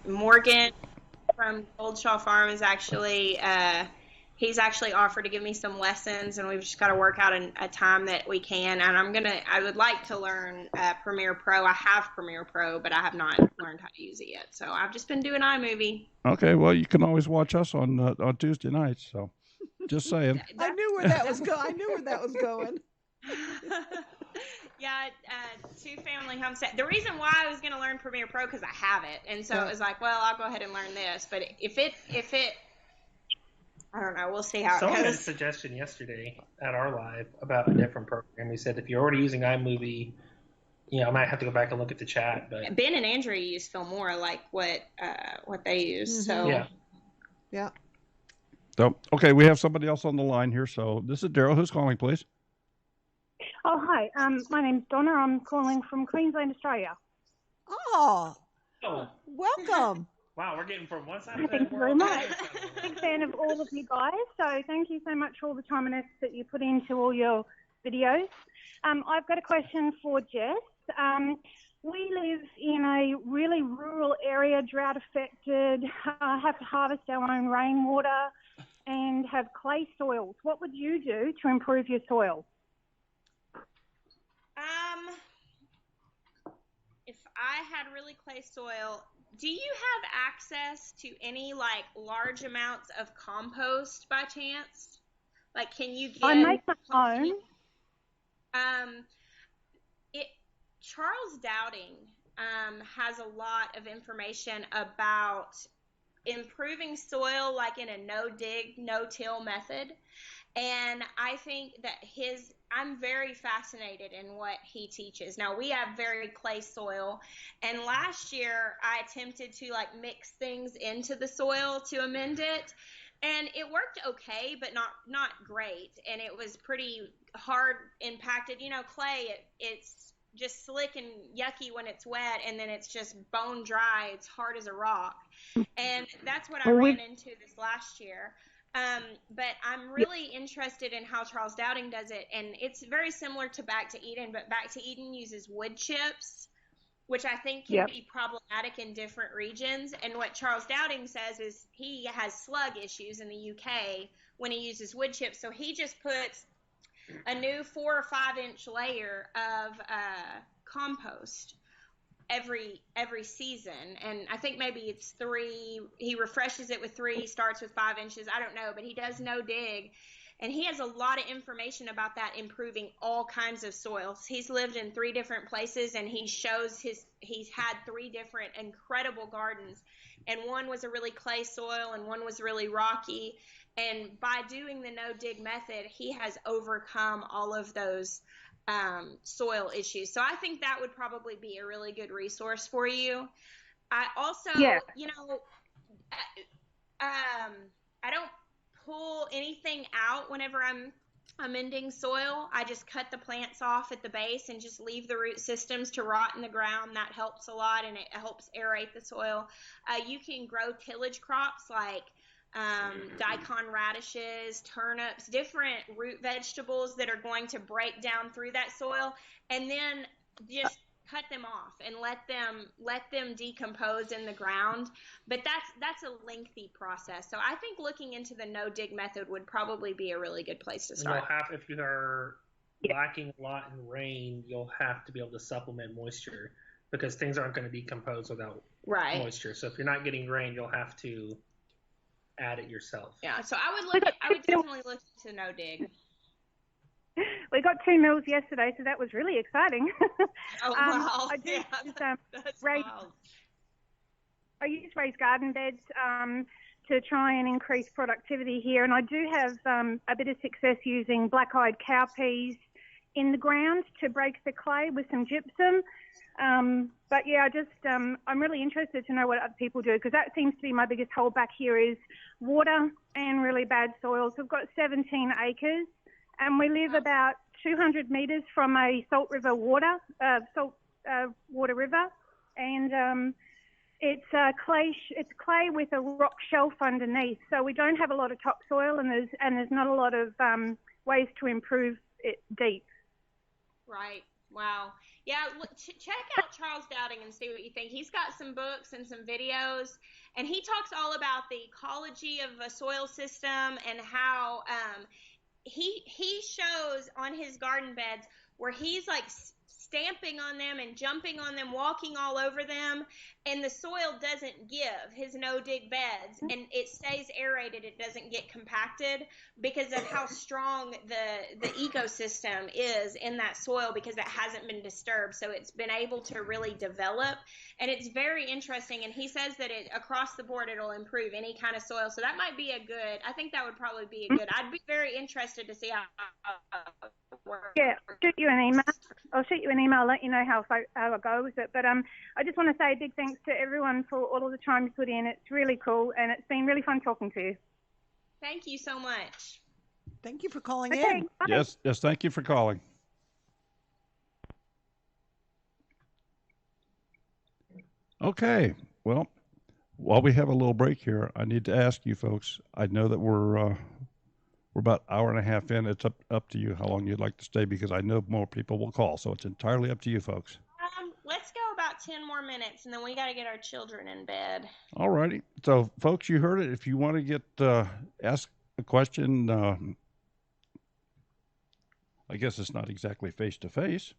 Morgan from Goldshaw Farm is actually he's actually offered to give me some lessons, and we've just got to work out a time that we can. And I would like to learn Premiere Pro. I have Premiere Pro, but I have not learned how to use it yet. So I've just been doing iMovie. Okay, well, you can always watch us on Tuesday nights. So, just saying. I knew where that was going. I knew where that was going. Yeah, Two Family Homestead. The reason why I was going to learn Premiere Pro because I have it, and so it was like, well, I'll go ahead and learn this. But if it, I don't know. We'll see how it goes. Someone had a suggestion yesterday at our live about a different program. He said if you're already using iMovie, I might have to go back and look at the chat. But Ben and Andrew use Filmora, like what they use. Mm-hmm. So yeah. So okay, we have somebody else on the line here. So this is Daryl. Who's calling, please? Oh, hi. My name's Donna. I'm calling from Queensland, Australia. Oh, welcome. Wow, we're getting from one side of the Thank you very world. much. Big fan of all of you guys. So thank you so much for all the time and effort that you put into all your videos. I've got a question for Jess. We live in a really rural area, drought affected, have to harvest our own rainwater and have clay soils. What would you do to improve your soil? If I had really clay soil, do you have access to any large amounts of compost by chance? Can you get? I make my own. Charles Dowding has a lot of information about improving soil, in a no-dig, no-till method. And I think that I'm very fascinated in what he teaches. Now, we have very clay soil, and last year I attempted to mix things into the soil to amend it, and it worked okay, but not great, and it was pretty hard impacted. Clay, it's just slick and yucky when it's wet, and then it's just bone dry. It's hard as a rock, and that's what I ran into this last year. But I'm really interested in how Charles Dowding does it, and it's very similar to Back to Eden, but Back to Eden uses wood chips, which I think can be problematic in different regions. And what Charles Dowding says is he has slug issues in the UK when he uses wood chips, so he just puts a new 4 or 5 inch layer of compost every season, and I think maybe it's 3. He refreshes it with 3, starts with 5 inches. I don't know, but he does no dig, and he has a lot of information about that, improving all kinds of soils. He's lived in 3 different places, and he shows he's had 3 different incredible gardens, and one was a really clay soil and one was really rocky, and by doing the no dig method, he has overcome all of those soil issues. So I think that would probably be a really good resource for you. I also, I don't pull anything out whenever I'm amending soil. I just cut the plants off at the base and just leave the root systems to rot in the ground. That helps a lot, and it helps aerate the soil. You can grow tillage crops like daikon radishes, turnips, different root vegetables that are going to break down through that soil, and then just cut them off and let them decompose in the ground. But that's a lengthy process. So I think looking into the no dig method would probably be a really good place to start. If you are lacking a lot in rain, you'll have to be able to supplement moisture because things aren't going to decompose without moisture. So if you're not getting rain, you'll have to add it yourself. Yeah, so I would definitely look into no dig. We got 2 meals yesterday, so that was really exciting. Oh, wow. I do That's raise, wild. I use raised garden beds to try and increase productivity here, and I do have a bit of success using black-eyed cowpeas in the ground to break the clay with some gypsum. But yeah, I'm really interested to know what other people do, because that seems to be my biggest holdback here is water and really bad soils. We've got 17 acres, and we live about 200 meters from a salt water river, and it's clay with a rock shelf underneath. So we don't have a lot of topsoil, and there's not a lot of ways to improve it deep. Right. Wow. Yeah, check out Charles Dowding and see what you think. He's got some books and some videos, and he talks all about the ecology of a soil system and how he shows on his garden beds where he's like stamping on them and jumping on them, walking all over them, and the soil doesn't give his no-dig beds, and it stays aerated. It doesn't get compacted because of how strong the ecosystem is in that soil, because it hasn't been disturbed. So it's been able to really develop, and it's very interesting. And he says that across the board, it'll improve any kind of soil. So that might be I think that would probably be a good. I'd be very interested to see how it works. Yeah, shoot you an email. I'll shoot you an email, let you know how I go with it. But I just want to say a big thanks to everyone for all of the time you put in. It's really cool, and it's been really fun talking to you. Thank you so much. Thank you for calling in. Bye. Yes, thank you for calling. Okay, well, while we have a little break here, I need to ask you folks, I know that we're about an hour and a half in. It's up to you how long you'd like to stay, because I know more people will call, so it's entirely up to you folks. Let's go about 10 more minutes, and then we got to get our children in bed. All righty. So, folks, you heard it. If you want to get ask a question, I guess it's not exactly face-to-face,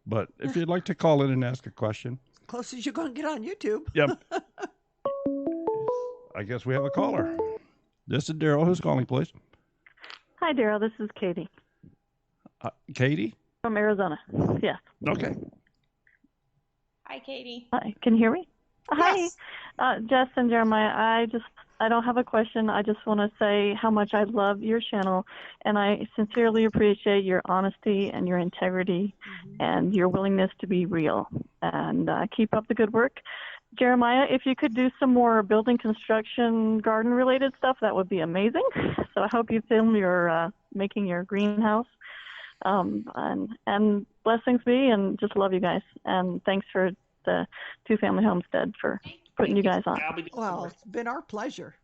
but if you'd like to call in and ask a question. Close as you're going to get on YouTube. Yep. I guess we have a caller. This is Daryl. Who's calling, please? Hi, Daryl. This is Katie. Katie? From Arizona. Yeah. Okay. Hi, Katie. Hi. Can you hear me? Yes. Hi. Jess and Jeremiah, I don't have a question. I just want to say how much I love your channel, and I sincerely appreciate your honesty and your integrity and your willingness to be real. And keep up the good work. Jeremiah, if you could do some more building, construction, garden-related stuff, that would be amazing. So I hope you film your making your greenhouse. And blessings be, and just love you guys. And thanks for the Two-Family Homestead for putting you guys on. Well, it's been our pleasure.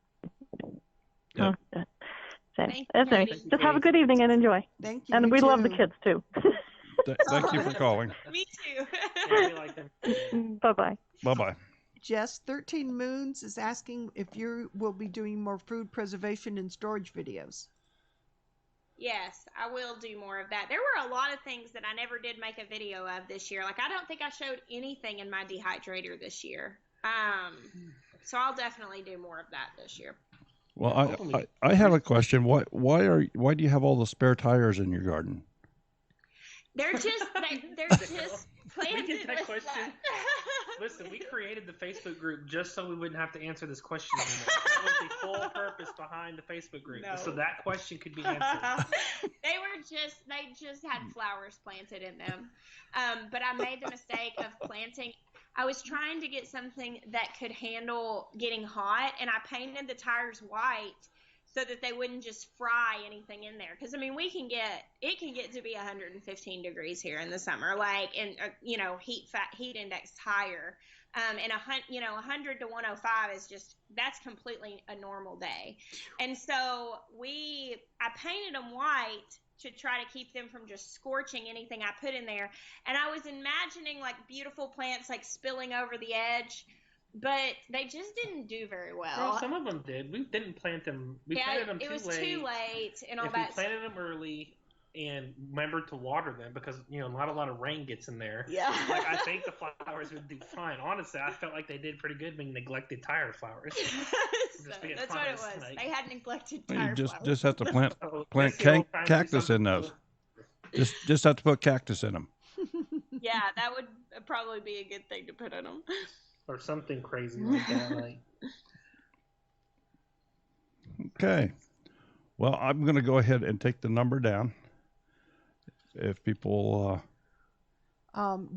Yep. Oh, same. Anyway, just have a good evening and enjoy. Thank you. And we love the kids too. Thank you for calling. Me too. Bye-bye. Bye-bye. Jess, 13 Moons is asking if you will be doing more food preservation and storage videos. Yes, I will do more of that. There were a lot of things that I never did make a video of this year. Like, I don't think I showed anything in my dehydrator this year. So I'll definitely do more of that this year. Well, I have a question. Why do you have all the spare tires in your garden? They're just planted. We get that question. Listen, we created the Facebook group just so we wouldn't have to answer this question anymore. That was the full purpose behind the Facebook group, so that question could be answered. They just had flowers planted in them. But I made the mistake of planting. I was trying to get something that could handle getting hot, and I painted the tires white so that they wouldn't just fry anything in there. Because, I mean, it can get to be 115 degrees here in the summer, and heat index higher. And 100 to 105 is that's completely a normal day. And so I painted them white to try to keep them from just scorching anything I put in there. And I was imagining beautiful plants spilling over the edge, but they just didn't do very well. Well, some of them did. We didn't plant them. We planted them too late. It was too late and all that. If we planted them early and remembered to water them, because not a lot of rain gets in there. Yeah. I think the flowers would do fine. Honestly, I felt like they did pretty good being neglected tire flowers. That's what it was. They had neglected tire flowers. Just have to plant cactus in those. Just have to put cactus in them. Yeah, that would probably be a good thing to put in them. Or something crazy like that. Like. Okay. Well, I'm going to go ahead and take the number down. If people...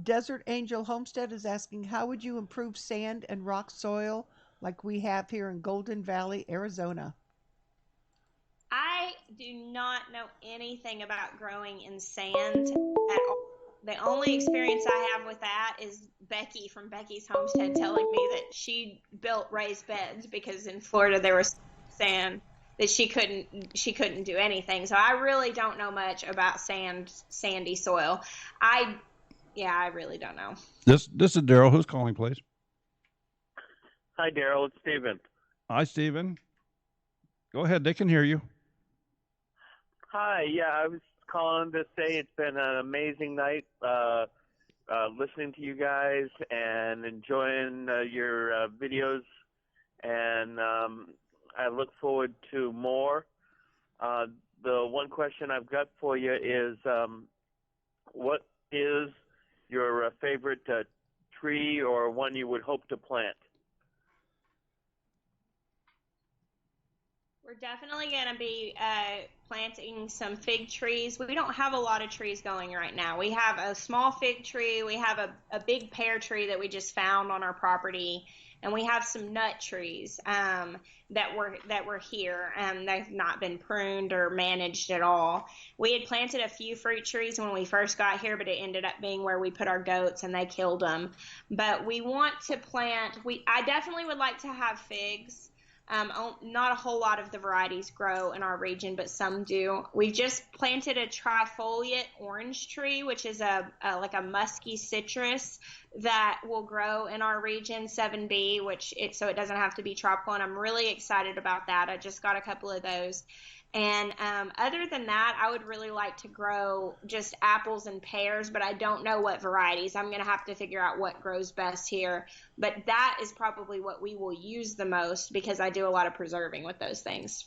Desert Angel Homestead is asking, how would you improve sand and rock soil like we have here in Golden Valley, Arizona? I do not know anything about growing in sand at all. The only experience I have with that is Becky from Becky's Homestead telling me that she built raised beds because in Florida there was sand that she couldn't do anything. So I really don't know much about sandy soil. I really don't know. This is Daryl. Who's calling, please? Hi, Daryl. It's Steven. Hi, Steven. Go ahead. They can hear you. Hi. Yeah, I was calling to say it's been an amazing night listening to you guys and enjoying your videos. And I look forward to more. The one question I've got for you is what is your favorite tree or one you would hope to plant? We're definitely going to be planting some fig trees. We don't have a lot of trees going right now. We have a small fig tree. We have a big pear tree that we just found on our property. And we have some nut trees that were here. They've not been pruned or managed at all. We had planted a few fruit trees when we first got here, but it ended up being where we put our goats and they killed them. But we want to plant. I definitely would like to have figs. Not a whole lot of the varieties grow in our region, but some do. We just planted a trifoliate orange tree, which is like a musky citrus that will grow in our region, 7B, so it doesn't have to be tropical, and I'm really excited about that. I just got a couple of those. And other than that, I would really like to grow just apples and pears, but I don't know what varieties. I'm going to have to figure out what grows best here. But that is probably what we will use the most because I do a lot of preserving with those things.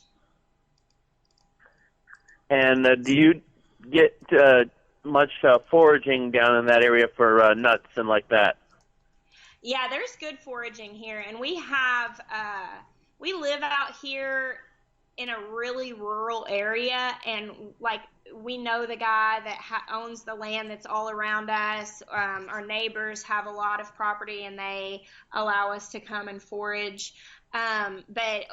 And do you get much foraging down in that area for nuts and like that? Yeah, there's good foraging here. And we live out here in a really rural area, and like we know the guy that owns the land that's all around us. Our neighbors have a lot of property and they allow us to come and forage, but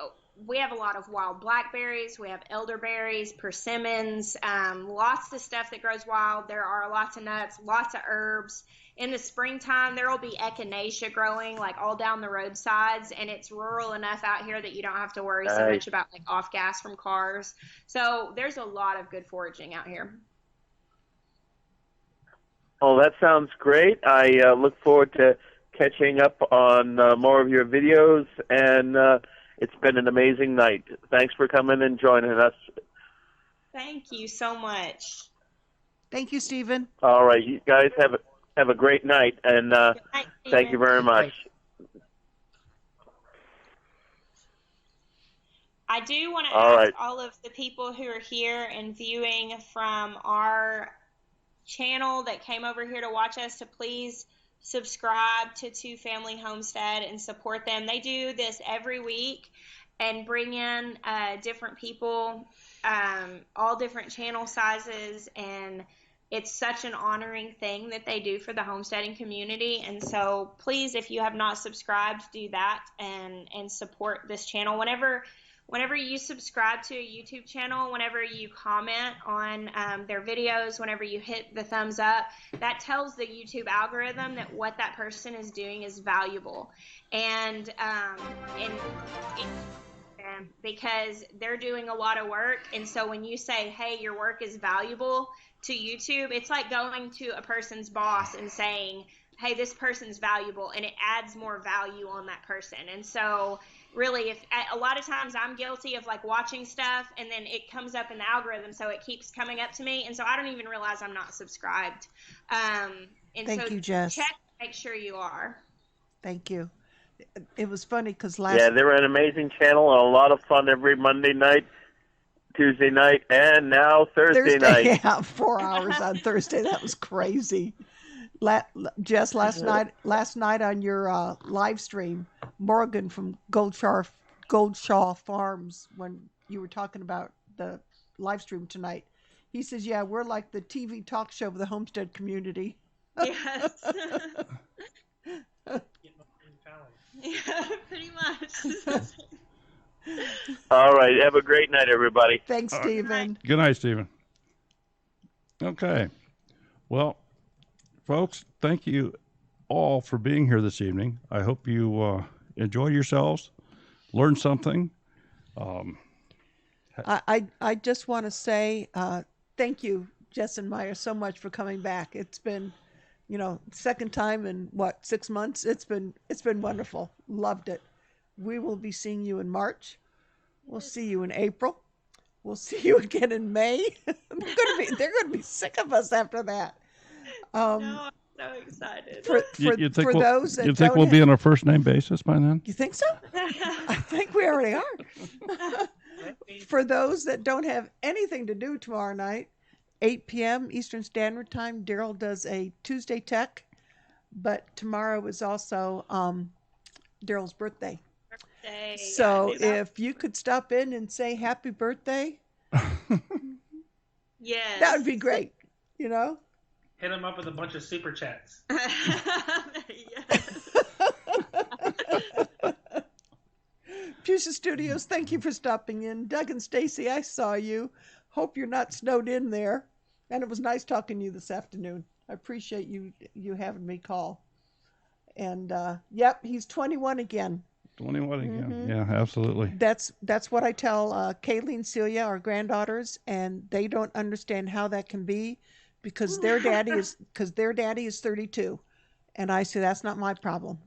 we have a lot of wild blackberries, we have elderberries, persimmons, lots of stuff that grows wild. There are lots of nuts, lots of herbs. In the springtime, there will be echinacea growing like all down the roadsides, and it's rural enough out here that you don't have to worry so much about like off gas from cars. So there's a lot of good foraging out here. Oh, that sounds great. I look forward to catching up on more of your videos, and it's been an amazing night. Thanks for coming and joining us. Thank you so much. Thank you, Stephen. All right, you guys have a great night, and thank you very much. I do want to ask all of the people who are here and viewing from our channel that came over here to watch us to please subscribe to Two Family Homestead and support them. They do this every week and bring in different people, all different channel sizes, and it's such an honoring thing that they do for the homesteading community. And so please, if you have not subscribed, do that and support this channel. Whenever you subscribe to a YouTube channel, whenever you comment on their videos, whenever you hit the thumbs up, that tells the YouTube algorithm that what that person is doing is valuable. And because they're doing a lot of work. And so when you say, hey, your work is valuable to YouTube, it's like going to a person's boss and saying, hey, this person's valuable, and it adds more value on that person. And so really, if a lot of times I'm guilty of like watching stuff and then it comes up in the algorithm, so it keeps coming up to me, and so I don't even realize I'm not subscribed. Thank you, Jess. Check to make sure you are. Thank you. It was funny because Yeah, they're an amazing channel and a lot of fun every Monday night Tuesday night, and now Thursday night. Yeah, 4 hours on Thursday. That was crazy. Jess, last night on your live stream, Morgan from Goldshaw Farms, when you were talking about the live stream tonight, he says, "Yeah, we're like the TV talk show of the Homestead community." Yes. Yeah, pretty much. All right. Have a great night, everybody. Thanks, Stephen. Good night, Stephen. Okay. Well, folks, thank you all for being here this evening. I hope you enjoy yourselves, learn something. I just want to say thank you, Jess and Maya, so much for coming back. It's been, second time in 6 months. It's been wonderful. Loved it. We will be seeing you in March. We'll see you in April. We'll see you again in May. They're gonna be sick of us after that. No, I'm so excited. For those that you think we'll be on a first name basis by then? You think so? I think we already are. For those that don't have anything to do tomorrow night, 8 p.m. Eastern Standard Time, Daryl does a Tuesday Tech, but tomorrow is also Daryl's birthday. So if you could stop in and say happy birthday, yes, that would be great. Hit him up with a bunch of super chats. Fuchsia Studios, thank you for stopping in. Doug and Stacy, I saw you. Hope you're not snowed in there. And it was nice talking to you this afternoon. I appreciate you having me call. And yep, he's 21 again. 21 again. Mm-hmm. Yeah, absolutely. That's what I tell Kaylee and Celia, our granddaughters, and they don't understand how that can be because their daddy is 32. And I say that's not my problem.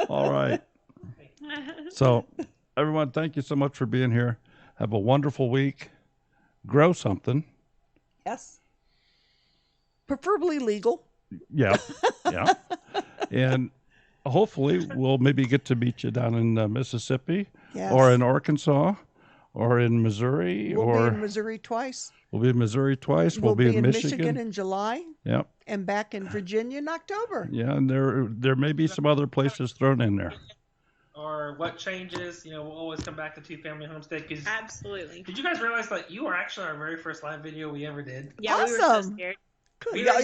All right. So, everyone, thank you so much for being here. Have a wonderful week. Grow something. Yes. Preferably legal. Yeah. Yeah. And hopefully we'll maybe get to meet you down in Mississippi or in Arkansas or in Missouri. We'll be in Missouri twice. We'll be in Missouri twice. We'll be in Michigan in July. Yep. And back in Virginia in October. Yeah, and there may be some other places thrown in there. Or what changes, we'll always come back to Two Family Homestead. Absolutely. Did you guys realize that you were actually our very first live video we ever did? Yeah, awesome. We were so scared.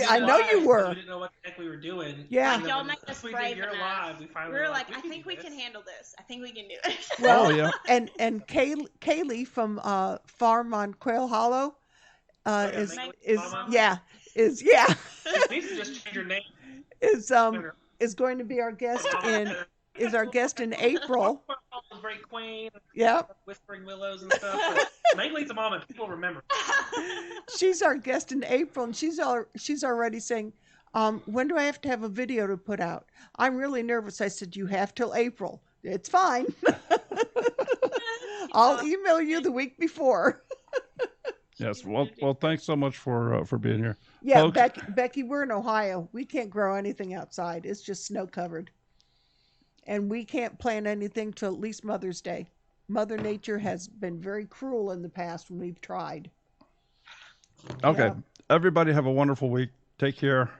I know you were. We didn't know what the heck we were doing. Yeah. Y'all made us brave enough. Live, we were like, I think we can handle this. I think we can do it. Well, yeah. And Kaylee from Farm on Quail Hollow is Please just change your name. Is going to be our guest in April. Great Queen. Yep. Whispering Willows and stuff. Mainly it's a mom and people remember. She's our guest in April, and she's already saying, when do I have to have a video to put out? I'm really nervous. I said, you have till April. It's fine. I'll email you the week before. Yes. Well, thanks so much for being here. Yeah, folks. Becky, we're in Ohio. We can't grow anything outside. It's just snow covered. And we can't plant anything till at least Mother's Day. Mother Nature has been very cruel in the past when we've tried. Okay. Yeah. Everybody have a wonderful week. Take care.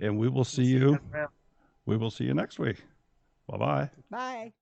And we will see you. We will see you next week. Bye-bye. Bye.